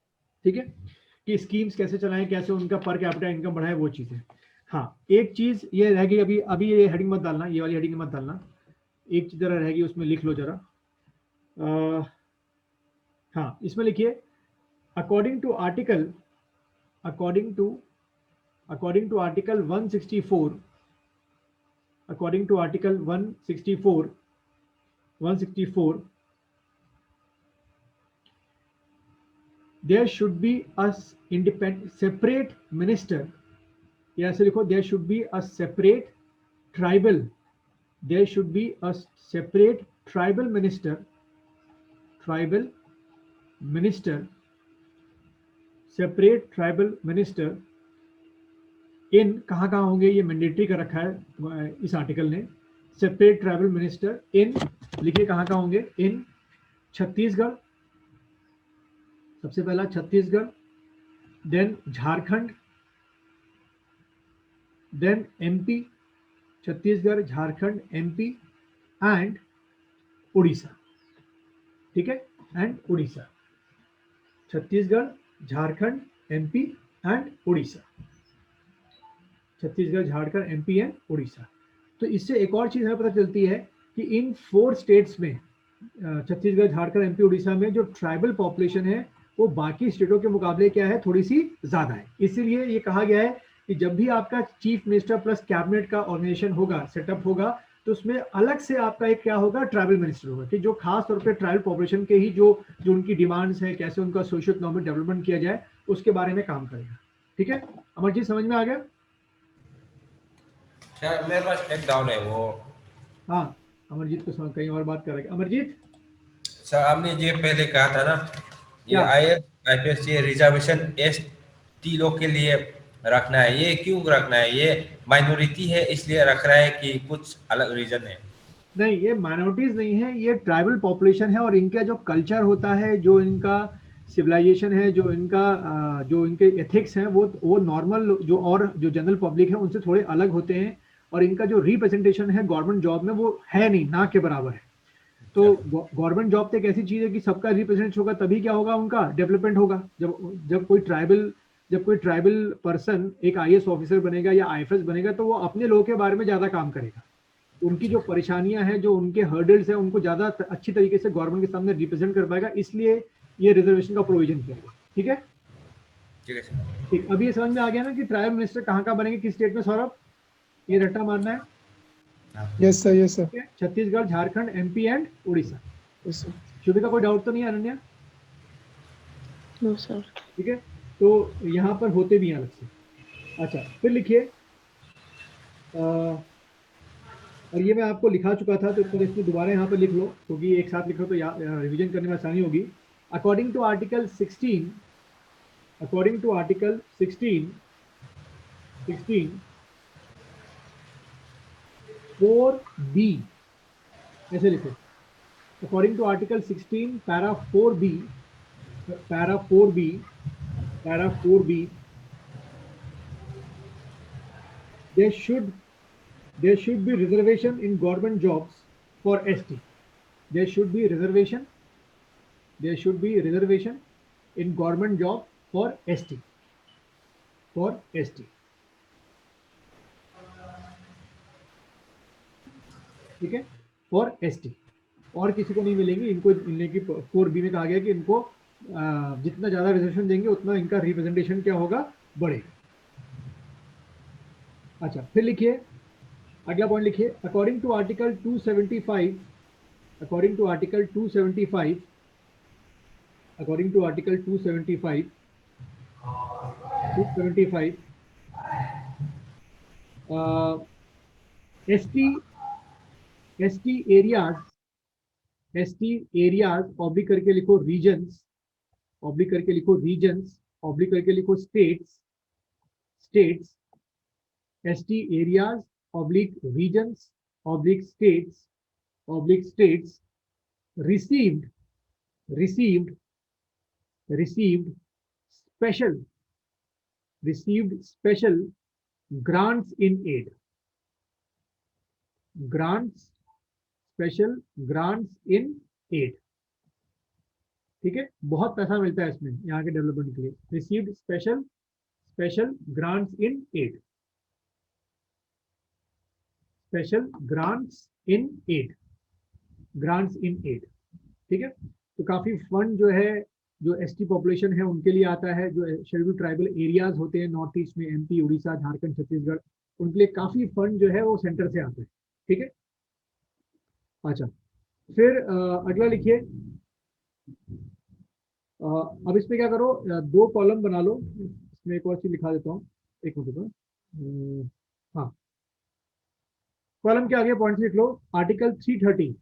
ठीक है, कि स्कीम्स कैसे चलाएं, कैसे उनका पर कैपिटा इनकम बढ़ाएं, वो चीजें। हाँ, एक चीज ये रह गई, अभी ये हेडिंग मत डालना, ये वाली हेडिंग मत डालना, एक चीज जरा रह गई, उसमें लिख लो जरा। हाँ, इसमें लिखिए according to article 164, according to article 164, there should be a independent separate minister, या ऐसे लिखो, there should be a separate tribal, there should be a separate tribal minister, tribal minister, separate tribal minister in, कहाँ कहाँ होंगे ये mandatory कर रखा है इस आर्टिकल ने, सेपरेट ट्राइबल मिनिस्टर इन, लिखिए कहाँ कहाँ होंगे, इन छत्तीसगढ़, सबसे पहला Chhattisgarh, then Jharkhand, then MP, Chhattisgarh, Jharkhand, MP and Orissa, ठीक है, and Orissa, Chhattisgarh, Jharkhand, MP and Orissa, Chhattisgarh, Jharkhand, MP and Orissa. तो इससे एक और चीज हमें पता चलती है कि इन 4 स्टेट्स में, छत्तीसगढ़, झारखंड, एमपी, उड़ीसा में जो ट्राइबल पॉपुलेशन है वो बाकी स्टेटों के मुकाबले क्या है, थोड़ी सी ज्यादा है। इसीलिए ये कहा गया है कि जब भी आपका चीफ मिनिस्टर प्लस कैबिनेट का ऑर्गेनाइजेशन होगा, सेटअप होगा, तो उसमें अलग से आपका एक क्या होगा, ट्राइबल मिनिस्टर होगा, कि जो खास तौर पे ट्राइबल पॉपुलेशन के ही जो उनकी डिमांड्स है, कैसे उनका सोशियो इकोनॉमिक डेवलपमेंट किया जाए, उसके बारे में काम करेगा। ठीक है, अमरजीत समझ में आ गया? सर मेरे पास एक डाउट है वो। हाँ, अमरजीत को समझ, कहीं और बात कर रहे हैं अमरजीत। सर आपने ये पहले कहा था ना, ये क्या? आईपीएस ये रिजर्वेशन एसटी लोग के लिए रखना है, ये क्यों रखना है? ये माइनॉरिटी है इसलिए रख रहा है कि कुछ अलग रीजन है? नहीं, ये माइनॉरिटीज नहीं है, ये ट्राइबल पॉपुलेशन है, और इनका जो कल्चर होता है, जो इनका सिविलाइजेशन है, जो इनका जो इनके एथिक्स हैं, वो नॉर्मल जो और जो जनरल पब्लिक है उनसे थोड़े अलग होते हैं, और इनका जो रिप्रेजेंटेशन है गवर्नमेंट जॉब में वो है नहीं, ना के बराबर है। तो गवर्नमेंट जॉब तो एक ऐसी चीज है कि सबका रिप्रेजेंट होगा, तभी क्या होगा, उनका डेवलपमेंट होगा। जब कोई ट्राइबल पर्सन एक आईएएस ऑफिसर बनेगा या आईएफएस बनेगा, तो वो अपने लोगों के बारे में ज्यादा काम करेगा, उनकी जो परेशानियां हैं, जो उनके हर्डल्स हैं, उनको ज्यादा अच्छी तरीके से गवर्नमेंट के सामने रिप्रेजेंट कर पाएगा, इसलिए ये रिजर्वेशन का प्रोविजन किया गया। ठीक है, ठीक है सर। ठीक, अभी ये समझ में आ गया ना कि ट्राइबल मिनिस्टर कहाँ कहाँ बनेंगे, किस स्टेट में, सौरभ? ये रट्टा मारना है। Yes sir, yes sir. Chhattisgarh, Jharkhand, MP and Orissa. Yes sir. Shubhi का कोई डाउट तो नहीं है अनन्या? No sir. ठीक है, तो यहाँ पर होते भी हैं अलग से। अच्छा, फिर लिखिए, और ये मैं आपको लिखा चुका था, तो पर इसमें दोबारा यहाँ पर लिख लो, क्योंकि एक साथ लिखो तो रिवीजन करने में आसानी होगी। According to article 16, according to article 16 4B, ऐसे लिखो, according to article 16 para 4B, para 4B, there should be reservation in government jobs for ST. There should be reservation in government job for ST. ठीक है, for ST, और किसी को नहीं मिलेंगे। इनको मिलने की 4B में कहा गया कि इनको जितना ज्यादा रिजर्वेशन देंगे उतना इनका रिप्रेजेंटेशन क्या होगा, बढ़ेगा। अच्छा, फिर लिखिए अगला पॉइंट, लिखिए according to article 275, according to article 275, according to article 275 ST areas oblique करके लिखो रीजन्स, ऑब्लिक करके लिखो रीजन्स, ऑब्लिक करके लिखो states, ST areas oblique regions oblique states received special grants in aid, special grants in aid। ठीक है, बहुत पैसा मिलता है इसमें यहाँ के डेवलपमेंट के लिए। Received special grants in aid, special grants in aid, ठीक है। तो काफी फंड जो है, जो एसटी पॉपुलेशन है उनके लिए आता है, जो शेड्यूल्ड ट्राइबल एरियाज होते हैं नॉर्थ ईस्ट में, एमपी, उड़ीसा, झारखंड, छत्तीसगढ़, उनके लिए काफी फंड जो है वो सेंटर से आता है। ठीक है, अच्छा, फिर अगला लिखिए, अब इसमें क्या करो, दो कॉलम बना लो। इसमें एक और चीज लिखा देता हूँ, एक मिनट रुको। हाँ, कॉलम के आगे पॉइंट लिख लो, आर्टिकल 330।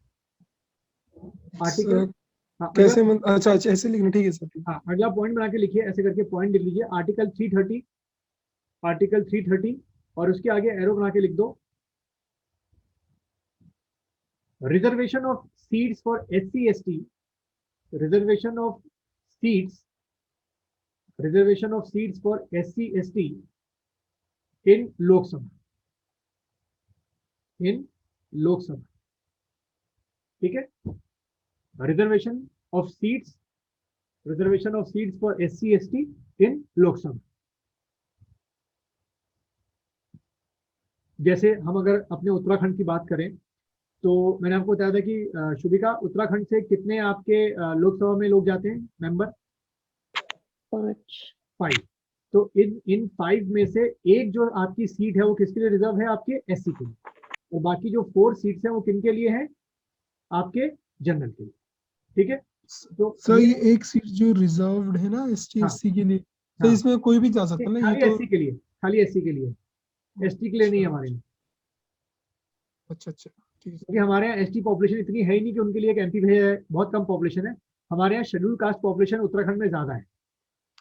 आर्टिकल, हाँ अगला, कैसे अच्छा अच्छा ऐसे लिखना, ठीक है सर, ठीक हाँ अगला पॉइंट बना के लिखिए, ऐसे करके पॉइंट लिख लीजिए, आर्टिकल 330, आर्टिकल 330, और उसके आगे एरो बना के लिख दो, reservation of seats for SC/ST, reservation of seats, reservation of seats for SC/ST इन लोकसभा, इन लोकसभा, ठीक है। Reservation of seats, reservation of seats for SC/ST इन लोकसभा। जैसे हम अगर अपने उत्तराखंड की बात करें, तो मैंने आपको बताया था कि शुभिका, उत्तराखंड से कितने आपके लोकसभा में लोग जाते हैं, मेंबर? 5। तो इन 5 में से एक जो आपकी सीट है वो किसके लिए रिजर्व है? आपके SC के लिए, और बाकी जो 4 सीट्स हैं वो किनके लिए है? आपके जनरल के लिए, ठीक है। तो सर ये एक सीट जो रिजर्व्ड है ना ST हाँ, SC के लिए, तो हाँ, इसमें कोई भी जा सकता है ना, ये खाली तो SC के लिए, खाली SC के लिए, ST के लिए नहीं है हमारे यहाँ, अच्छा अच्छा ठीक है। क्योंकि हमारे यहाँ ST पॉपुलेशन इतनी है ही नहीं कि उनके लिए एक MP भेजा है, बहुत कम पॉपुलेशन है। हमारे यहाँ शेड्यूल कास्ट पॉपुलेशन उत्तराखंड में ज्यादा है,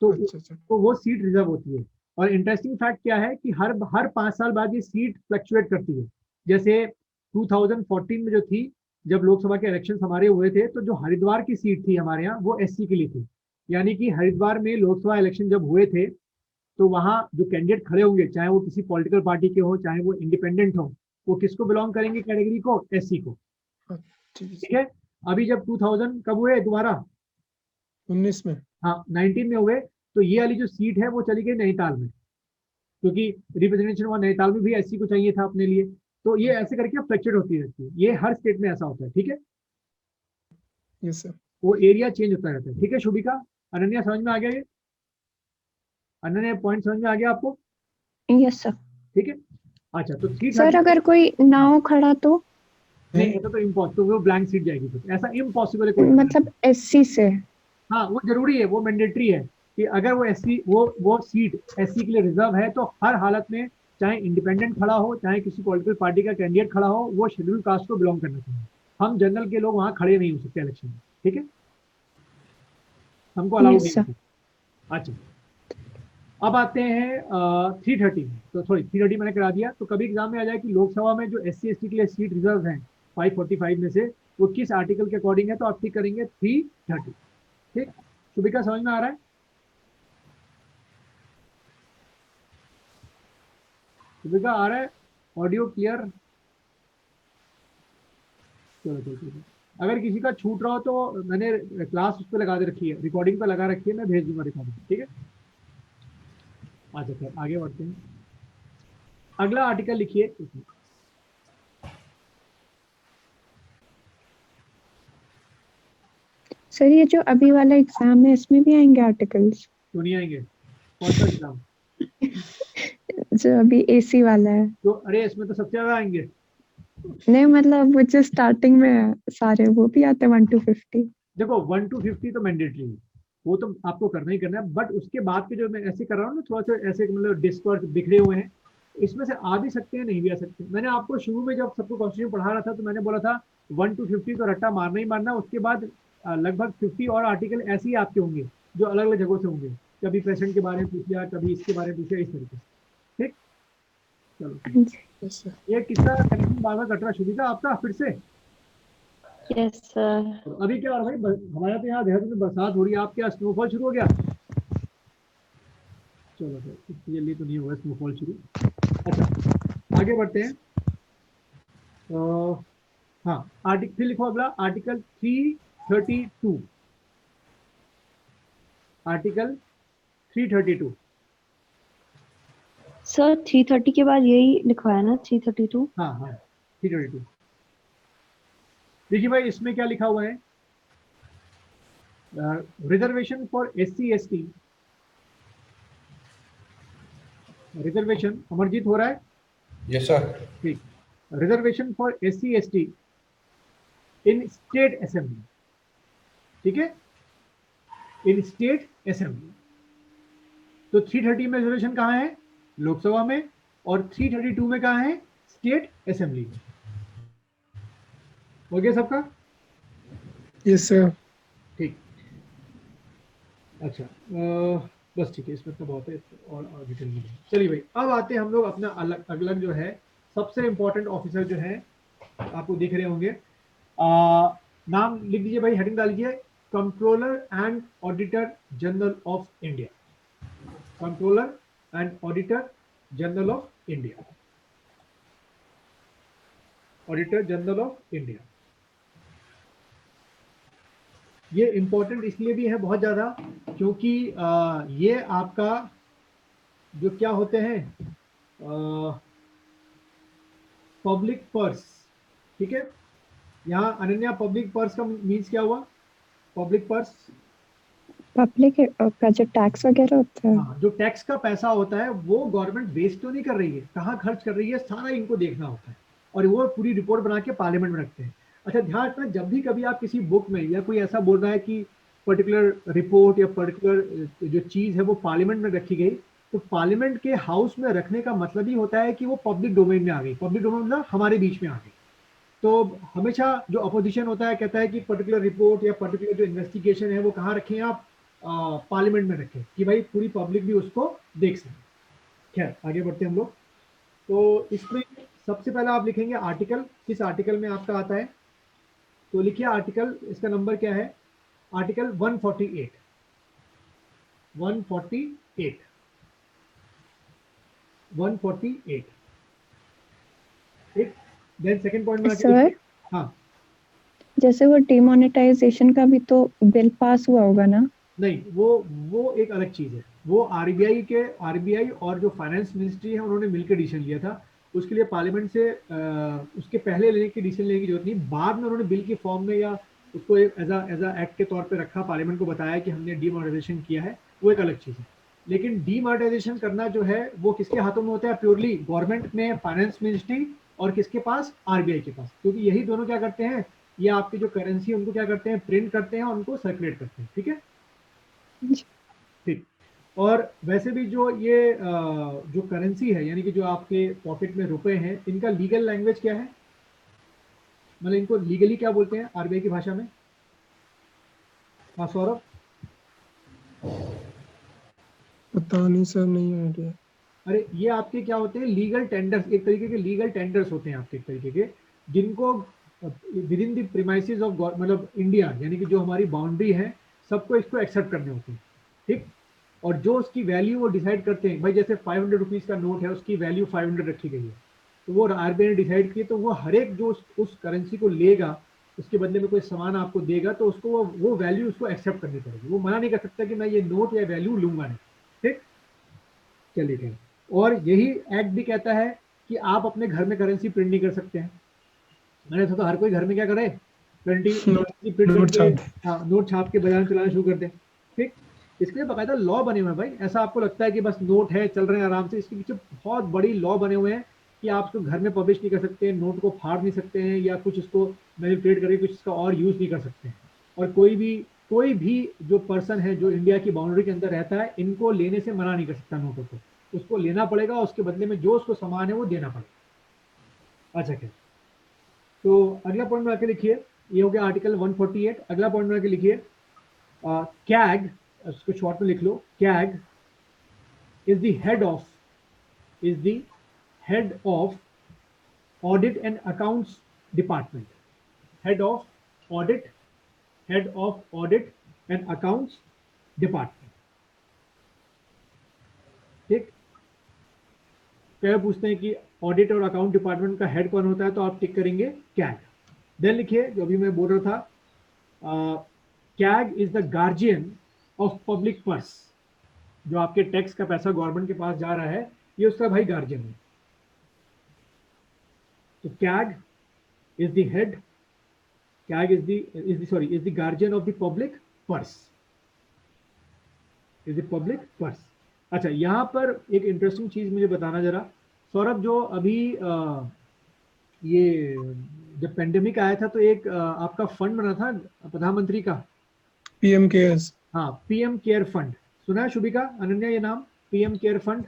तो वो सीट रिजर्व होती है। और इंटरेस्टिंग फैक्ट क्या है कि हर 5 साल बाद ये सीट फ्लक्चुएट करती है। जैसे 2014 में जो थी, जब लोकसभा के इलेक्शन हमारे हुए थे, तो जो हरिद्वार की सीट थी हमारे यहाँ वो SC के लिए थी। यानी कि हरिद्वार में लोकसभा इलेक्शन जब हुए थे, तो वहाँ जो कैंडिडेट खड़े होंगे, चाहे वो किसी पॉलिटिकल पार्टी के हो, चाहे वो इंडिपेंडेंट हो, वो किसको बिलोंग करेंगे कैटेगरी को? SC को, ठीक है। अभी जब 2000 कब हुए दोबारा? 19 में, हाँ 19 में हुए, तो ये वाली जो सीट है वो चली गई नैनीताल में, क्योंकि रिप्रेजेंटेशन वहाँ नैनीताल में भी SC को चाहिए था अपने लिए। तो ये ऐसे करके फ्लक्चुएट होती रहती है, ये हर स्टेट में ऐसा होता है, ठीक है। यस सर, वो एरिया चेंज होता रहता है, ठीक है। शुभिका, अनन्या, समझ में आ गया ये? अनन्या, पॉइंट समझ में आ गया आपको? Yes sir. ठीक है। अच्छा, तो 330 सर अगर कोई ना हो खड़ा तो? नहीं, ऐसा तो इम्पॉसिबल, वो ब्लैंक सीट जाएगी, तो ऐसा इम्पॉसिबल है कोई। मतलब SC से? हाँ, वो जरूरी है, वो मैंडेटरी है कि अगर वो SC, वो सीट SC के लिए रिजर्व है, तो हर हालत में, चाहे इंडिपेंडेंट खड़ा हो, चाहे किसी पॉलिटिकल पार्टी का कैंडिडेट खड़ा हो, वो शेड्यूल कास्ट को बिलोंग करना चाहिए। हम जनरल के लोग वहां खड़े नहीं हो सकते इलेक्शन में, ठीक है, हमको अलाउड नहीं होता। अच्छा, अब आते हैं 330 में। तो सॉरी, 330 मैंने करा दिया। तो कभी एग्जाम में आ जाए कि लोकसभा में जो SC/ST के लिए सीट रिजर्व है 545 में से, वो किस आर्टिकल के अकॉर्डिंग है, तो आप ठीक करेंगे 330, ठीक। शुभिका, समझ में आ रहा है? शुभिका, आ रहा है? Audio clear? चलो। अगर किसी का छूट रहा हो तो मैंने क्लास उस पर लगा दे रखी है, रिकॉर्डिंग पे लगा रखी है, मैं भेज दूंगा रिकॉर्डिंग, ठीक है। अच्छा, फिर आगे बढ़ते हैं। अगला आर्टिकल लिखिए। सर ये जो अभी वाला एग्जाम है इसमें भी आएंगे आर्टिकल्स? क्यों नहीं आएंगे? कौन सा एग्जाम? जो अभी AC वाला है। तो अरे, इसमें तो सबसे ज्यादा आएंगे। नहीं मतलब वो जो स्टार्टिंग में है, सारे वो भी आते हैं 1 to 50? देखो, 1 to 50 तो मैंडेटरी है, वो तो आपको करना ही करना है। बट उसके बाद के जो मैं ऐसे कर रहा हूँ ना, थोड़ा सा ऐसे मतलब डिस्पर्स बिखरे हुए हैं, इसमें से आ भी सकते हैं, नहीं भी आ सकते। मैंने आपको शुरू में जब सबको कॉन्स्टिट्यूशन पढ़ा रहा था, तो मैंने बोला था 1 to 50 तो रट्टा मारना ही मारना। उसके बाद लगभग 50 और आर्टिकल ऐसे ही आपके होंगे जो अलग अलग जगहों से होंगे। कभी प्रेसिडेंट के बारे में पूछ लिया, कभी इसके बारे में पूछा, इस तरीके से, ठीक। चलो, यस सर, ये कितना कनेक्शन बार बार कट रहा शुरू था आपका फिर से? Yes sir. और अभी क्या हो रहा है भाई, हमारे तो यहाँ देहरादून में बरसात हो रही है, आपके यहाँ स्नोफॉल शुरू हो गया? चलो सर, इतनी जल्दी तो नहीं होगा स्नोफॉल शुरू। अच्छा, आगे बढ़ते हैं। हाँ, आर्टिकल लिखो अगला, आर्टिकल 332, आर्टिकल 332। सर 330 के बाद यही लिखवाया ना, 332? हाँ 332। देखिए भाई, इसमें क्या लिखा हुआ है? Reservation for SC/ST, reservation, Amarjeet हो रहा है? Yes sir. ठीक। Reservation for SC/ST in state assembly, ठीक है। In state assembly. तो 330 में रिजर्वेशन कहाँ है? लोकसभा में। और 332 में कहाँ है? स्टेट असेंबली में। हो गया सबका? Yes sir. ठीक, अच्छा बस ठीक है, इसमें तो बहुत है और डिटेल में नहीं। चलिए भाई, अब आते हैं हम लोग अपना अलग अगला जो है सबसे इंपॉर्टेंट ऑफिसर जो है, आपको दिख रहे होंगे, नाम लिख दीजिए भाई, हेडिंग डाल दीजिए, controller and auditor general of India. Controller and auditor general of India. Auditor general of India. ये इंपॉर्टेंट इसलिए भी है बहुत ज्यादा, क्योंकि ये आपका जो क्या होते हैं, पब्लिक पर्स, ठीक है। यहाँ अनन्या, पब्लिक पर्स का मीन्स क्या हुआ? पब्लिक पर्स, पब्लिक का जो टैक्स वगैरह होता है। हाँ, जो टैक्स का पैसा होता है वो गवर्नमेंट वेस्ट तो नहीं कर रही है, कहाँ खर्च कर रही है, सारा इनको देखना होता है और वो पूरी रिपोर्ट बना के पार्लियामेंट में रखते हैं। अच्छा ध्यान रखना, जब भी कभी आप किसी बुक में या कोई ऐसा बोल रहा है कि पर्टिकुलर रिपोर्ट या पर्टिकुलर जो चीज है वो पार्लियामेंट में रखी गई, तो पार्लियामेंट के हाउस में रखने का मतलब ही होता है कि वो पब्लिक डोमेन में आ गई। पब्लिक डोमेन मतलब हमारे बीच में आ गई। तो हमेशा जो अपोजिशन होता है कहता है कि पर्टिकुलर रिपोर्ट या पर्टिकुलर जो इन्वेस्टिगेशन है वो कहाँ रखें आप? पार्लियामेंट में रखें, कि भाई पूरी पब्लिक भी उसको देख सके। खैर आगे बढ़ते हैं हम लोग। तो इसमें सबसे पहला आप लिखेंगे आर्टिकल, किस आर्टिकल में आपका आता है? तो लिखिए आर्टिकल, इसका नंबर क्या है? आर्टिकल 148। 148 148, ठीक। देन सेकंड पॉइंट में आके सर, लिखिए, हाँ। जैसे वो डिमोनेटाइजेशन का भी तो बिल पास हुआ होगा ना? नहीं, वो एक अलग चीज है। वो आरबीआई और जो फाइनेंस मिनिस्ट्री है उन्होंने मिलकर डिसीजन लिया था। उसके लिए पार्लियामेंट से उसके पहले लेने की डिसीजन लेने की जरूरत नहीं, बाद में उन्होंने बिल के फॉर्म में या उसको एक एज अ एक्ट के तौर पे रखा, पार्लियामेंट को बताया कि हमने डीमोनेटाइजेशन किया है, वो एक अलग चीज है। लेकिन डीमोनेटाइजेशन करना जो है वो किसके हाथों में होता है? प्योरली गवर्नमेंट में, फाइनेंस मिनिस्ट्री और किसके पास? आरबीआई के पास। क्योंकि यही दोनों क्या करते हैं, ये आपकी जो करेंसी है उनको क्या करते हैं? प्रिंट करते हैं और उनको सर्कुलेट करते हैं, ठीक है। ठीक। और वैसे भी जो ये जो करेंसी है, यानी कि जो आपके पॉकेट में रुपए हैं, इनका लीगल लैंग्वेज क्या है? मतलब इनको लीगली क्या बोलते हैं आरबीआई की भाषा में? हाँ सौरभ। पता नहीं सर, नहीं आइडिया। अरे ये आपके क्या होते हैं? लीगल टेंडर्स, एक तरीके के लीगल टेंडर्स होते हैं आपके, एक तरीके के, जिनको with in the premises of मतलब इंडिया, यानी कि जो हमारी बाउंड्री है, सबको इसको एक्सेप्ट करने होते हैं, ठीक। और जो उसकी वैल्यू वो डिसाइड करते हैं, भाई जैसे 500 रुपीज का नोट है, उसकी वैल्यू 500 रखी गई है, तो वो आरबीआई ने डिसाइड की, तो वो हर एक जो उस करेंसी को लेगा, उसके बदले में कोई सामान आपको देगा, तो उसको वो वैल्यू उसको एक्सेप्ट करनी पड़ेगी। वो मना नहीं कर सकता कि मैं ये नोट या वैल्यू लूंगा नहीं, ठीक। चलिए ठीक। और यही एक्ट भी कहता है कि आप अपने घर में करेंसी प्रिंट नहीं कर सकते हैं। मैंने सोचा हर कोई घर में क्या करे, प्रिंटिंग प्रिंट नोट करके, छाप दे। हाँ, नोट छाप के बाजार में चलाना शुरू कर दे, ठीक। इसके लिए बाकायदा लॉ बने हुए हैं भाई। ऐसा आपको लगता है कि बस नोट है, चल रहे हैं आराम से, इसके पीछे बहुत बड़ी लॉ बने हुए हैं कि आप उसको घर में पब्लिश नहीं कर सकते, नोट को फाड़ नहीं सकते हैं, या कुछ इसको मैनिपुलेट करके कुछ इसका और यूज नहीं कर सकते हैं। और कोई भी जो पर्सन है जो इंडिया की बाउंड्री के अंदर रहता है, इनको लेने से मना नहीं कर सकता नोटों को, उसको लेना पड़ेगा, उसके बदले में जो उसको सामान है वो देना पड़ेगा। अच्छा क्या, तो अगला पॉइंट में आके लिखिए, ये हो गया आर्टिकल 148। अगला पॉइंट में आके लिखिए कैग, उसको शॉर्ट में लिख लो, CAG is the head of audit and accounts department. Head of audit and accounts department, ठीक। क्या पूछते हैं कि ऑडिट और अकाउंट डिपार्टमेंट का हेड कौन होता है, तो आप टिक करेंगे कैग। देन लिखिए, जो अभी मैं बोल रहा था, CAG is the guardian of public purse. जो आपके टैक्स का पैसा गवर्नमेंट के पास जा रहा है, ये उसका भाई गार्जियन है। तो CAG is the head, CAG is the guardian of the public purse, is the public purse. अच्छा, यहां पर एक इंटरेस्टिंग चीज मुझे बताना जरा सौरभ, जो अभी ये जब पेंडेमिक आया था तो एक आपका फंड बना था प्रधानमंत्री का, पीएम केयर्स। हाँ, पीएम केयर फंड सुना है शुभिका, अनन्या, ये नाम पीएम केयर फंड?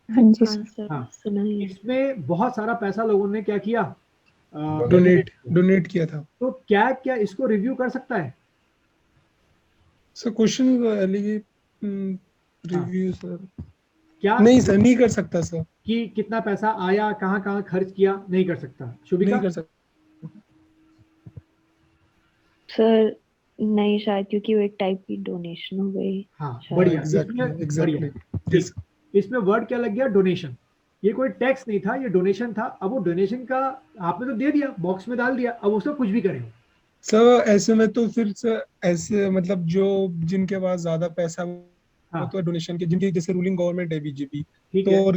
हाँ जी हाँ सर। सर, हाँ, सुना ही है। इसमें बहुत सारा पैसा लोगों ने क्या किया, डोनेट किया था। तो क्या क्या इसको रिव्यू कर सकता है? सर क्वेश्चन हाँ, रिव्यू सर, क्या नहीं सर, नहीं कर सकता सर, कि कितना पैसा आया, कहाँ कहाँ खर्च किया, नहीं कर सकता शुभिका? नहीं कर सकता। सर नहीं शायद, क्योंकि वो एक टाइप की डोनेशन हो गई हाँ, शायद। बढ़िया, एग्जैक्टली इसमें एग्जैक्टली बढ़िया, ठीक। इसमें वर्ड क्या लग गया, डोनेशन। ये कोई टैक्स नहीं था, ये डोनेशन था। अब वो डोनेशन का आपने तो दे दिया, बॉक्स में डाल दिया, अब उसका कुछ भी करें। सर ऐसे में तो फिर सर ऐसे मतलब जो जिनके पास ज्यादा पैसा वो हाँ, तो डोनेशन के, जिनकी जैसे रूलिंग गवर्नमेंट है बीजेपी, ठीक तो है। और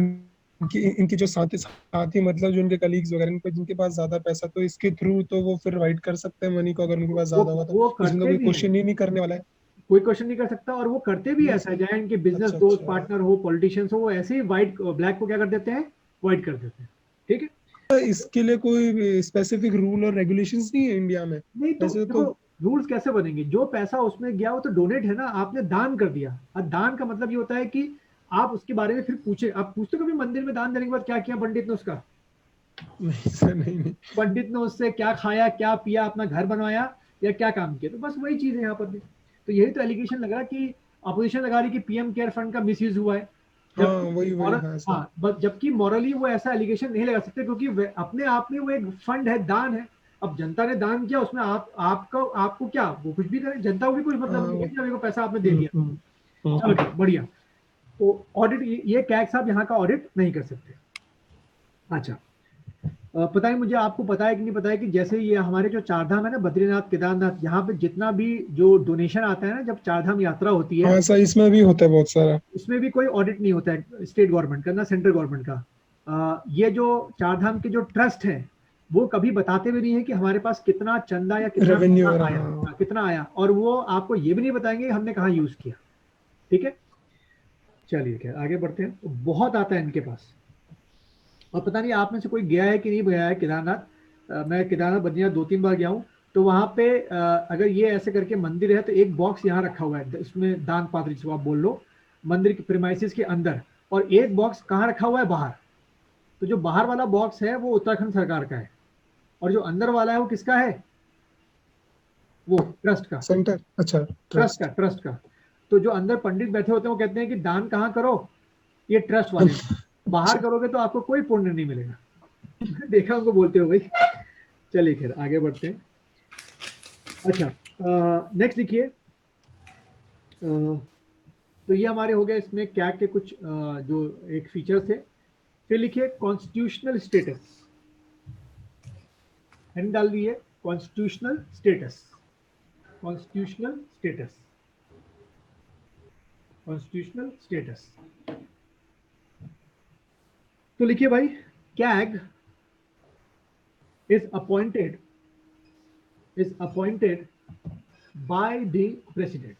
इनकी जो साथी मतलब जो उनके कलीग्स वगैरह, इनके जिनके पास ज्यादा पैसा, तो इसके थ्रू तो वो फिर राइट कर सकते हैं मनी को, अगर उनके पास ज्यादा हुआ तो। वो इसमें तो करते कोई भी हैं, क्वेश्चन ही नहीं करने वाला है। कोई क्वेश्चन नहीं कर सकता, और वो करते भी नहीं ऐसा है, सर। चाहे इनके बिजनेस अच्छा दोस्त, अच्छा। पार्टनर हो, पॉलिटिशियंस हो, वो ऐसे ही व्हाइट ब्लैक को क्या कर देते हैं, व्हाइट कर देते हैं। ठीक है। इसके लिए कोई स्पेसिफिक रूल और रेगुलेशंस नहीं है इंडिया में? नहीं तो वैसे देखो, तो रूल्स कैसे बनेंगे? जो पैसा उसमें गया वो तो डोनेट है ना, आपने दान कर दिया। और दान का मतलब ये होता है कि आप उसके बारे में फिर पूछे, आप पूछते हो कभी मंदिर में दान देने के बाद क्या किया पंडित ने उसका? नहीं सर, नहीं नहीं। पंडित ने उससे क्या खाया, क्या पिया, अपना घर बनवाया, या क्या काम किया? तो बस वही चीज है यहाँ पर भी। तो यही तो एलिगेशन लग रहा है कि अपोजिशन लगा रही कि पीएम केयर फंड का मिसयूज हुआ है, हाँ जबकि वही वही, मॉरल, हाँ सर। हाँ, जबकि मॉरली वो ऐसा एलिगेशन नहीं लगा सकते, क्योंकि अपने आप में वो एक फंड है, दान है। अब जनता ने दान किया, उसमें आपको क्या, वो कुछ भी करे, जनता को भी कुछ मतलब नहीं है कि मेरे को पैसा आपने दे दिया। चलो ठीक, बढ़िया। तो ऑडिट, ये कैग साहब यहाँ का ऑडिट नहीं कर सकते। अच्छा, पता नहीं मुझे, आपको पता है कि नहीं पता है कि जैसे ये हमारे जो चार धाम है ना, बद्रीनाथ, केदारनाथ, यहाँ पे जितना भी जो डोनेशन आता है ना, जब चार धाम यात्रा होती है, हाँ सर, इसमें भी होता है बहुत सारा। इसमें भी कोई ऑडिट नहीं होता है स्टेट गवर्नमेंट का ना सेंट्रल गवर्नमेंट का। ये जो चार धाम के जो ट्रस्ट है, वो कभी बताते भी नहीं है कि हमारे पास कितना चंदा या कितना रेवेन्यू पैसा वगैरह, आया, हाँ। कितना आया, और वो आपको ये भी नहीं बताएंगे हमने कहाँ यूज किया। ठीक है, चलिए खैर आगे बढ़ते हैं। तो बहुत आता है इनके पास, और पता नहीं आप में से कोई गया है कि नहीं गया है केदारनाथ। मैं केदारनाथ बद्रीनाथ 2-3 बार गया हूँ। तो वहाँ पे अगर ये ऐसे करके मंदिर है, तो एक बॉक्स यहाँ रखा हुआ है, इसमें दान पात्र जिसको आप बोल लो, मंदिर के प्रीमाइसिस के अंदर, और एक बॉक्स कहाँ रखा हुआ है, बाहर। तो जो बाहर वाला बॉक्स है वो उत्तराखंड सरकार का है, और जो अंदर वाला है वो किसका है, वो ट्रस्ट का, सेंटर, अच्छा। ट्रस्ट। ट्रस्ट का। तो जो अंदर पंडित बैठे होते हैं वो कहते हैं कि दान कहाँ करो, ये ट्रस्ट वाले में। बाहर करोगे तो आपको कोई पुण्य नहीं मिलेगा। देखा उनको बोलते हो भाई। चलिए खैर आगे बढ़ते हैं। अच्छा, नेक्स्ट देखिए। तो ये हमारे हो गए इसमें कैग के कुछ जो एक फीचर थे। फिर लिखिए कॉन्स्टिट्यूशनल स्टेटस, हेडिंग डाल दिए constitutional status, constitutional status, constitutional status. तो लिखिए भाई, CAG is appointed by the president,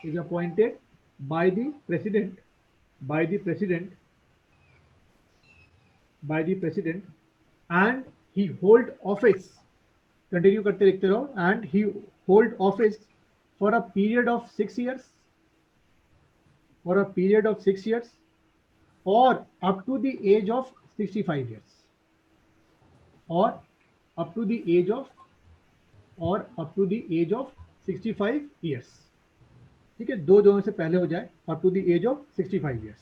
is appointed by the president, by the president, by the president, and he hold office, continue करते लिखते रहो, and he hold office for a period of 6 years, for a period of 6 years, or up to the age of 65 years, or up to the age of, or up to the age of 65 years। ठीक है, दो दोनों से पहले हो जाए, up to the age of 65 years।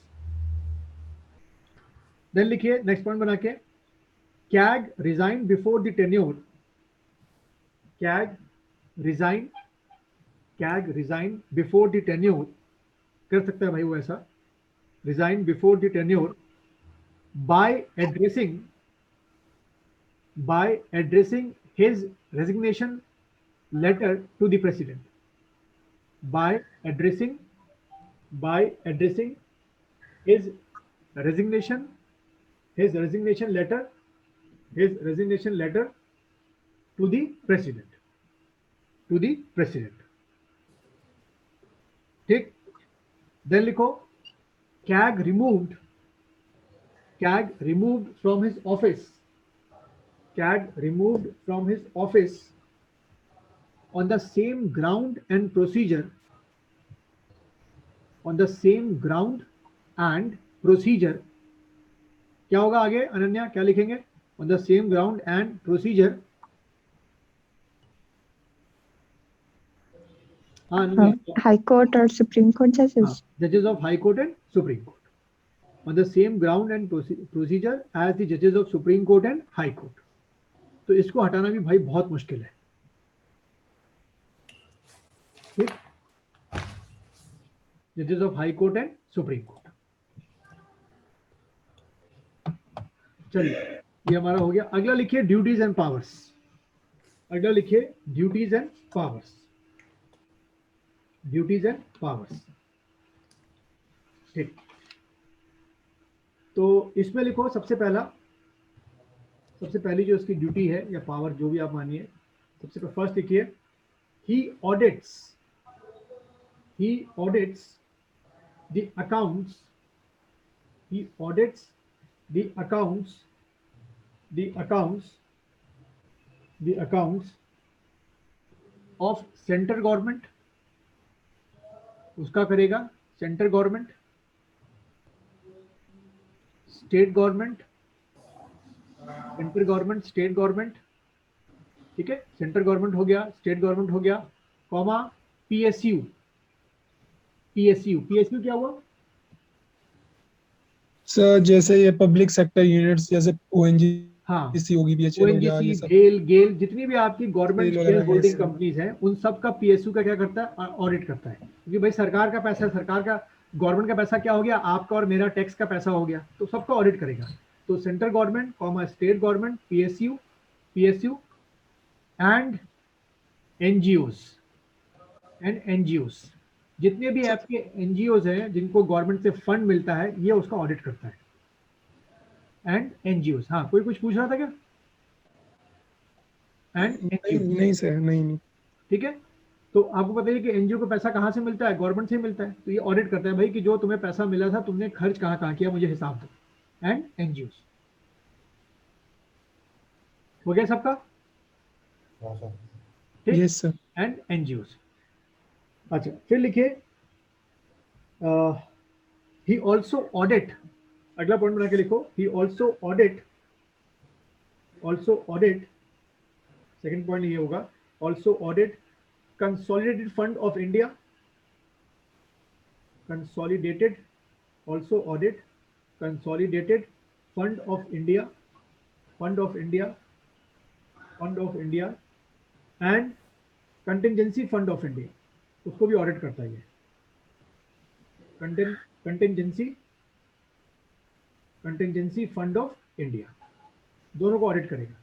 Then लिखिए next point बना के, CAG resign before the tenure, CAG resign, CAG resign before the tenure, कर सकता है भाई वो ऐसा, resign before the tenure by addressing his resignation letter to the president, by addressing his resignation letter to the president, ठीक। Then लिखो CAG removed from his office, CAG removed from his office on the same ground and procedure, on the same ground and procedure, क्या होगा आगे अनन्या, क्या लिखेंगे? on the same ground and procedure, हाँ Ananya, high court और supreme court जजेस. judges of high court and supreme court, on the same ground and procedure as the judges of supreme court and high court. तो इसको हटाना भी भाई बहुत मुश्किल है, ठीक? जजेस of high court and supreme court. चलिए ये हमारा हो गया. अगला लिखिए ड्यूटीज एंड पावर्स. अगला लिखिए duties and powers. Duties and powers, ठीक. तो इसमें लिखो सबसे पहली जो उसकी ड्यूटी है या पावर जो भी आप मानिए, सबसे फर्स्ट लिखिए he audits the accounts of central government. उसका करेगा central government, state government, central government, state government, ठीक है. सेंट्रल गवर्नमेंट हो गया, स्टेट गवर्नमेंट हो गया, कॉमा पीएसयू. पीएसयू क्या हुआ सर? जैसे ये पब्लिक सेक्टर यूनिट्स जैसे ओएनजीसी हाँ, होगी, बीएचईएल हो गया, ये ओएनजीसी, सब गेल जितनी भी आपकी गवर्नमेंट गेल वगैरह शेयर होल्डिंग है सब. कंपनीज हैं, उन सब का पीएसयू का क्या करता है? ऑडिट करता है. क्योंकि भाई सरकार का पैसा, सरकार का गवर्नमेंट का पैसा क्या हो गया? आपका और मेरा टैक्स का पैसा हो गया, तो सबका ऑडिट करेगा. तो central government comma state government, PSU and NGOs, जितने भी आपके एनजीओस हैं जिनको गवर्नमेंट से फंड मिलता है, ये उसका ऑडिट करता है. एंड एनजीओस, हाँ कोई कुछ पूछ रहा था क्या? एंड नहीं सर, नहीं. ठीक है. तो आपको पता है कि एनजीओ को पैसा कहाँ से मिलता है? गवर्नमेंट से मिलता है. तो ये ऑडिट करता है भाई कि जो तुम्हें पैसा मिला था तुमने खर्च कहाँ किया, मुझे हिसाब दो. एंड एनजीओस हो गया सबका, ठीक. Yes sir. And NGOs. अच्छा फिर लिखिए ही ऑल्सो ऑडिट. अगला पॉइंट बना के लिखो he also audit. Second point ये होगा also audit consolidated fund of India. Also audit consolidated fund of India and contingency fund of India. उसको भी ऑडिट करता है ये. कंटिजेंसी फंड ऑफ इंडिया, दोनों को ऑडिट करेगा.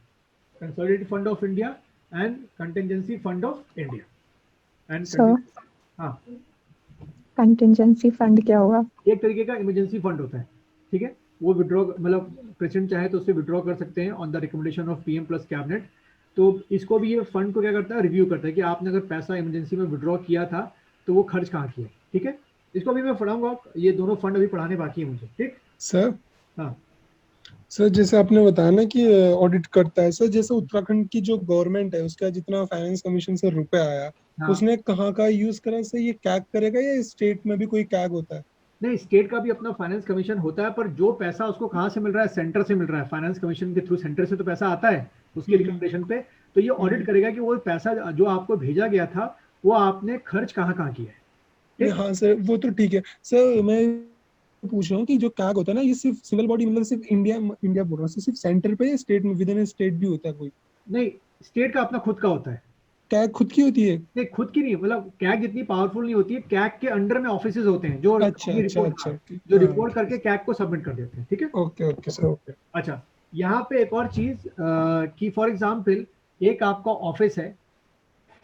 Consolidated fund of India and contingency fund of India. And हाँ, contingency fund क्या होगा? एक तरीके का इमरजेंसी फंड होता है, ठीक है. वो विड्रॉ, मतलब प्रेसिडेंट चाहे तो उससे विड्रॉ कर सकते हैं on the recommendation of PM plus cabinet. तो इसको भी ये फंड को क्या करता है? रिव्यू करता है कि आपने अगर पैसा इमरजेंसी में विड्रॉ किया था तो वो खर्च कहाँ किया, ठीक है. इसको भी मैं पढ़ाऊंगा, ये दोनों फंड अभी पढ़ाने बाकी है मुझे, ठीक. सर हाँ सर, जैसे आपने बताया ना कि ऑडिट करता है सर, जैसे उत्तराखंड की जो गवर्नमेंट है उसका जितना फाइनेंस कमीशन से रुपए आया, हाँ. उसने कहाँ का यूज करा सर? ये कैग करेगा या स्टेट में भी कोई कैग होता है? नहीं, स्टेट का भी अपना फाइनेंस कमीशन होता है, पर जो पैसा उसको कहाँ से मिल रहा है? सेंटर से मिल रहा है. फाइनेंस कमीशन के थ्रू सेंटर से तो पैसा आता है उसकी रिकमेंडेशन पे. तो ये ऑडिट करेगा कि वो पैसा जो आपको भेजा गया था वो आपने खर्च कहाँ किया है. हाँ सर, वो तो ठीक है सर. मैं पूछ रहा हूँ कि जो कैग होता है ना, ये सिर्फ सिविल बॉडी, मतलब सिर्फ इंडिया बोल रहा हूँ, सिर्फ सेंटर पे या स्टेट में, विद इन स्टेट भी होता है कोई? नहीं, स्टेट का अपना खुद का होता है. कैग खुद की होती है? नहीं, खुद की नहीं, मतलब कैग जितनी पावरफुल नहीं होती है. कैग के अंडर में ऑफिसेज होते हैं जो अच्छा, जो रिपोर्ट करके कैग को सबमिट कर देते हैं, ठीक है. Okay sir, okay. अच्छा, यहाँ पे एक और चीज कि फॉर एग्जाम्पल एक आपका ऑफिस है,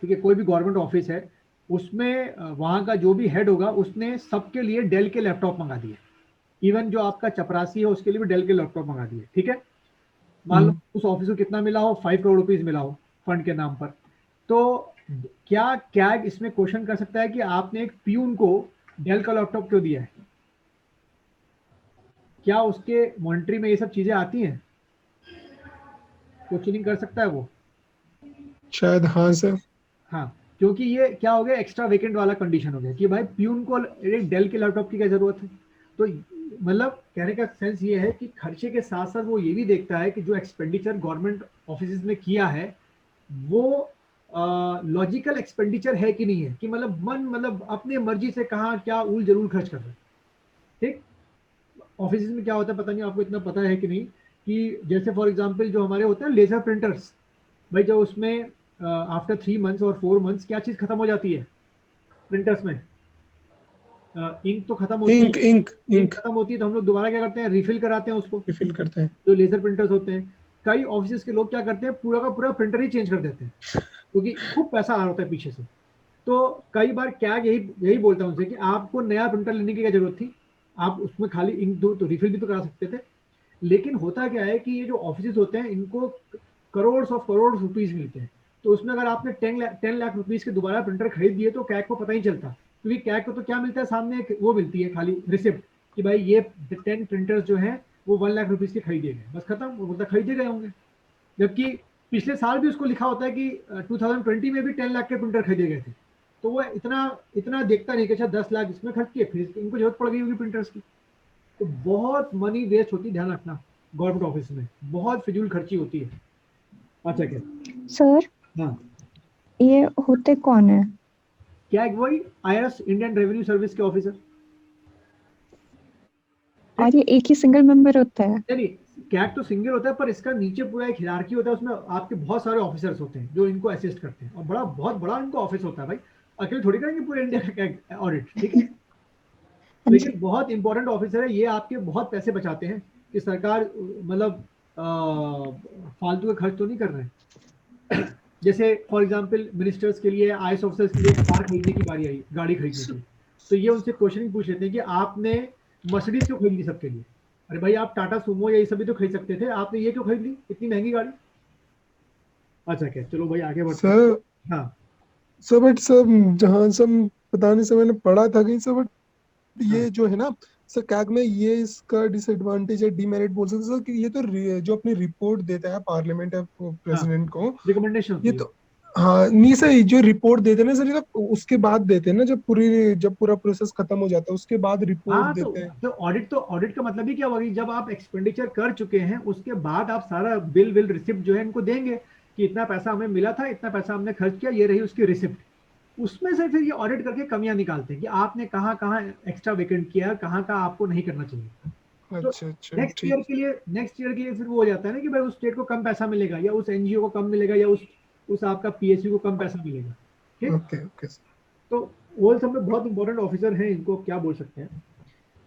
ठीक है, कोई भी गवर्नमेंट ऑफिस है, उसमें वहाँ का जो भी हेड होगा उसने सबके लिए डेल के लैपटॉप मंगा दिए. इवन जो आपका चपरासी है उसके लिए भी डेल के लैपटॉप मंगा दिए, ठीक है. मान लो उस ऑफिस को कितना मिला हो? 5 करोड़ रुपीज मिला हो फंड के नाम पर. तो क्या कैग इसमें क्वेश्चन कर सकता है कि आपने एक प्यून को डेल का लैपटॉप क्यों दिया है? क्या उसके मॉनिटरी में ये सब चीजें आती हैं? क्वेश्चनिंग कर सकता है वो? शायद हाँ सर. हाँ, क्योंकि ये क्या हो गया, एक्स्ट्रा वेकेंट वाला कंडीशन हो गया कि भाई प्यून को एक डेल के लैपटॉप की क्या जरूरत है। तो मतलब कहने का सेंस ये है कि खर्चे के साथ साथ वो ये भी देखता है कि जो एक्सपेंडिचर गवर्नमेंट ऑफिस में किया है वो लॉजिकल एक्सपेंडिचर है कि नहीं है, कि मतलब अपने मर्जी से कहाँ क्या उल जरूर खर्च कर रहे हैं। ठीक, ऑफिस में क्या होता है पता नहीं आपको इतना पता है कि नहीं, कि जैसे फॉर एग्जांपल जो हमारे होते हैं लेजर प्रिंटर्स, भाई जो उसमें आफ्टर 3 मंथ्स और 4 मंथ्स क्या चीज खत्म हो जाती है प्रिंटर्स में, इंक तो खत्म होती है। इंक इंक इंक इंक खत्म होती है तो हम लोग दोबारा क्या करते हैं, रिफिल कराते हैं उसको, रिफिल करते हैं। जो लेजर प्रिंटर्स होते हैं। कई ऑफिस के लोग क्या करते हैं, पूरा का पूरा प्रिंटर ही चेंज कर देते हैं क्योंकि खूब पैसा आ रहा होता है पीछे से। तो कई बार क्या यही बोलता हूँ उनसे कि आपको नया प्रिंटर लेने की क्या जरूरत थी, आप उसमें खाली इंक दो तो रिफिल भी तो करा सकते थे। लेकिन होता क्या है कि ये जो ऑफिस होते हैं इनको करोड़ रुपीज मिलते हैं, तो उसमें अगर आपने 10 लाख रुपीज के दोबारा प्रिंटर खरीद दिए तो कैग को पता ही चलता, क्योंकि कैग को तो क्या मिलता है, सामने वो मिलती है खाली रिसिप्ट कि भाई ये 10 प्रिंटर्स जो है वो 1 लाख रुपीज के खरीदे गए, बस खत्म, वो बोलता खरीदे गए होंगे। जबकि पिछले साल भी उसको लिखा होता है कि 2020 में भी 10 लाख के प्रिंटर खरीदे गए थे, तो वो इतना देखता नहीं कि अच्छा 10 लाख इसमें खर्च किए, फिर इनको जरूरत पड़ गई होगी प्रिंटर्स की। तो बहुत मनी वेस्ट होती है, ध्यान रखना गवर्नमेंट ऑफिस में बहुत फिजूल खर्ची होती है। अच्छा क्या सर हाँ, ये होते कौन है? क्या वही IRS इंडियन रेवेन्यू सर्विस के ऑफिसर। और ये एक ही सिंगल मेंबर होता है? नहीं, कैग तो सिंगल होता है पर इसका नीचे पूरा एक हिरार्की होता है, उसमें आपके बहुत सारे ऑफिसर्स होते हैं जो इनको असिस्ट करते हैं, और बहुत बड़ा इनको ऑफिस होता है भाई, अकेले थोड़ी करेंगे पूरे इंडिया का कैग ऑडिट, ठीक है। लेकिन बहुत इंपॉर्टेंट ऑफिसर है ये, आपके बहुत पैसे बचाते हैं कि सरकार मतलब फालतू के खर्च तो नहीं कर रहे हैं। जैसे फॉर एग्जांपल मिनिस्टर्स के लिए, IAS ऑफिसर्स के लिए कार खरीदने की बारी आई, गाड़ी खरीदने की, तो ये उनसे क्वेश्चनिंग पूछ लेते हैं कि आपने मर्सिडीज क्यों खरीद ली सबके लिए, अरे भाई आप टाटा सुमो या ये सभी तो खरीद सकते थे, आपने ये क्यों खरीद ली इतनी महंगी गाड़ी। अच्छा क्या, चलो भाई आगे बढ़ते हैं। सर हाँ सर बट सर जहाँ सब पता नहीं सर मैंने पढ़ा था कहीं सर, बट ये जो है ना सर कैग में ये इसका डिसएडवांटेज है, डीमेरिट बोल सकते सर, कि ये तो जो अपनी रिपोर्ट देता है पार्लियामेंट या प्रेसिडेंट को, रिकमेंडेशन ये तो हाँ नहीं सर, जो रिपोर्ट देते हैं ना सर, ये तो उसके बाद देते हैं ना, जब पूरा प्रोसेस खत्म हो जाता है उसके बाद रिपोर्ट हाँ, देते हैं। तो ऑडिट का मतलब ही क्या होगा, जब आप एक्सपेंडिचर कर चुके हैं उसके बाद आप सारा बिल रिसिप्ट जो है इनको देंगे कि इतना पैसा हमें मिला था, इतना पैसा हमने खर्च किया, ये रही उसकी रिसिप्ट। उसमें से फिर ये ऑडिट करके कमियां निकालते हैं कि आपने कहाँ कहाँ एक्स्ट्रा वेकेंट किया, कहाँ कहाँ आपको नहीं करना चाहिए। तो अच्छा अच्छा नेक्स्ट ठीक। ईयर के लिए फिर वो हो जाता है ना कि भाई उस स्टेट को कम पैसा मिलेगा, या उस NGO को कम मिलेगा, या उस आपका PSU को कम पैसा मिलेगा। ठीक, ओके ओके सर। तो वो सब में बहुत इंपॉर्टेंट ऑफिसर हैं, इनको क्या बोल सकते हैं।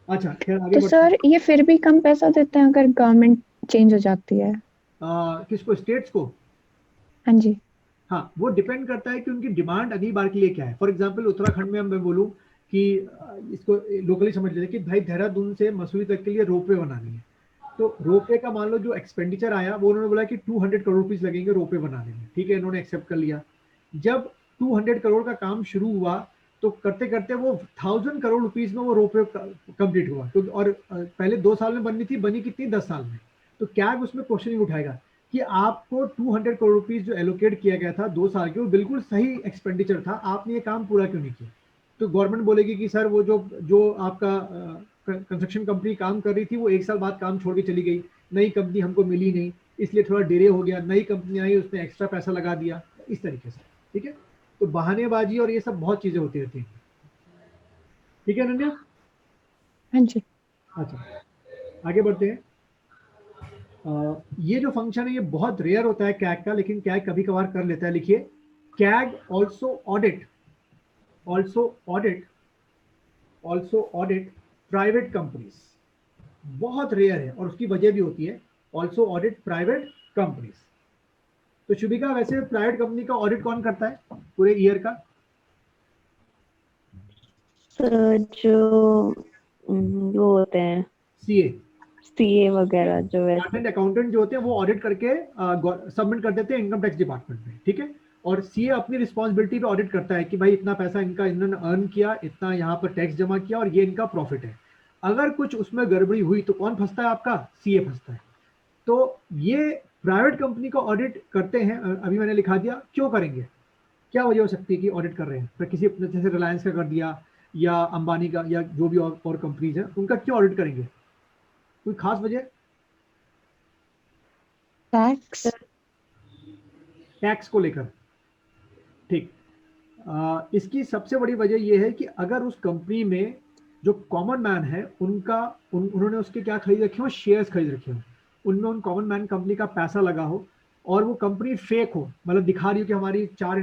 अच्छा खैर आगे तो बढ़ते हैं। सर ये फिर भी कम पैसा देते हैं अगर गवर्नमेंट चेंज हो जाती है? किसको, स्टेट्स को? हाँ जी। हाँ, वो डिपेंड करता है कि उनकी डिमांड अगली बार के लिए क्या है। फॉर एग्जांपल उत्तराखंड में मैं बोलूँ कि इसको लोकली समझ लेते कि भाई देहरादून से मसूरी तक के लिए रोपवे बनानी है, तो रोपवे का मान लो जो एक्सपेंडिचर आया वो उन्होंने बोला कि 200 करोड़ रुपीज लगेंगे रोपवे बनाने में, ठीक है, इन्होंने एक्सेप्ट कर लिया। जब 200 करोड़ का काम शुरू हुआ तो करते करते वो 1000 करोड़ रुपीज में वो रोपवे कंप्लीट हुआ, तो और पहले 2 साल में बननी थी, बनी कितनी 10 साल में। तो क्या उसमें क्वेश्चनिंग उठाएगा कि आपको 200 करोड़ रुपीज जो एलोकेट किया गया था 2 साल के, वो बिल्कुल सही एक्सपेंडिचर था, आपने ये काम पूरा क्यों नहीं किया। तो गवर्नमेंट बोलेगी कि सर वो जो आपका कंस्ट्रक्शन कंपनी काम कर रही थी वो 1 साल बाद काम छोड़ के चली गई, नई कंपनी हमको मिली नहीं, इसलिए थोड़ा डिले हो गया, नई कंपनी आई उसने एक्स्ट्रा पैसा लगा दिया, इस तरीके से। ठीक है, तो बहानेबाजी और ये सब बहुत चीजें होती रहती हैं। ठीक है अनन्या। हाँ जी। अच्छा आगे बढ़ते हैं। ये जो फंक्शन है ये बहुत रेयर होता है कैग का, लेकिन कैग कभी कभार कर लेता है। लिखिए, CAG also audit private companies. बहुत रेयर है और उसकी वजह भी होती है, ऑल्सो ऑडिट प्राइवेट कंपनीज। तो शुभिका, वैसे प्राइवेट कंपनी का ऑडिट कौन करता है पूरे ईयर का? जो वो होते हैं सीए वगैरह, जो चार्टर्ड अकाउंटेंट जो होते हैं वो ऑडिट करके सबमिट कर देते हैं इनकम टैक्स डिपार्टमेंट में। ठीक है, और सीए अपनी रिस्पॉन्सिबिलिटी पे ऑडिट करता है कि भाई इतना पैसा इन्होंने अर्न किया, इतना यहाँ पर टैक्स जमा किया और ये इनका प्रॉफिट है। अगर कुछ उसमें गड़बड़ी हुई तो कौन फंसता है? आपका सीए फंसता है। तो ये प्राइवेट कंपनी का ऑडिट करते हैं, अभी मैंने लिखा दिया क्यों करेंगे। क्या वजह हो सकती है कि ऑडिट कर रहे हैं? फिर किसी जैसे रिलायंस का कर दिया या अंबानी का या जो भी और कंपनीज है, उनका क्यों ऑडिट करेंगे? कोई खास वजह? टैक्स। टैक्स को लेकर, ठीक। इसकी सबसे बड़ी वजह यह है कि अगर उस कंपनी में जो कॉमन मैन है उन्होंने उसके क्या खरीद रखे हो, शेयर्स खरीद रखे हो, उनमें उन कॉमन मैन कंपनी का पैसा लगा हो और वो कंपनी फेक हो, मतलब दिखा रही हो कि हमारी 4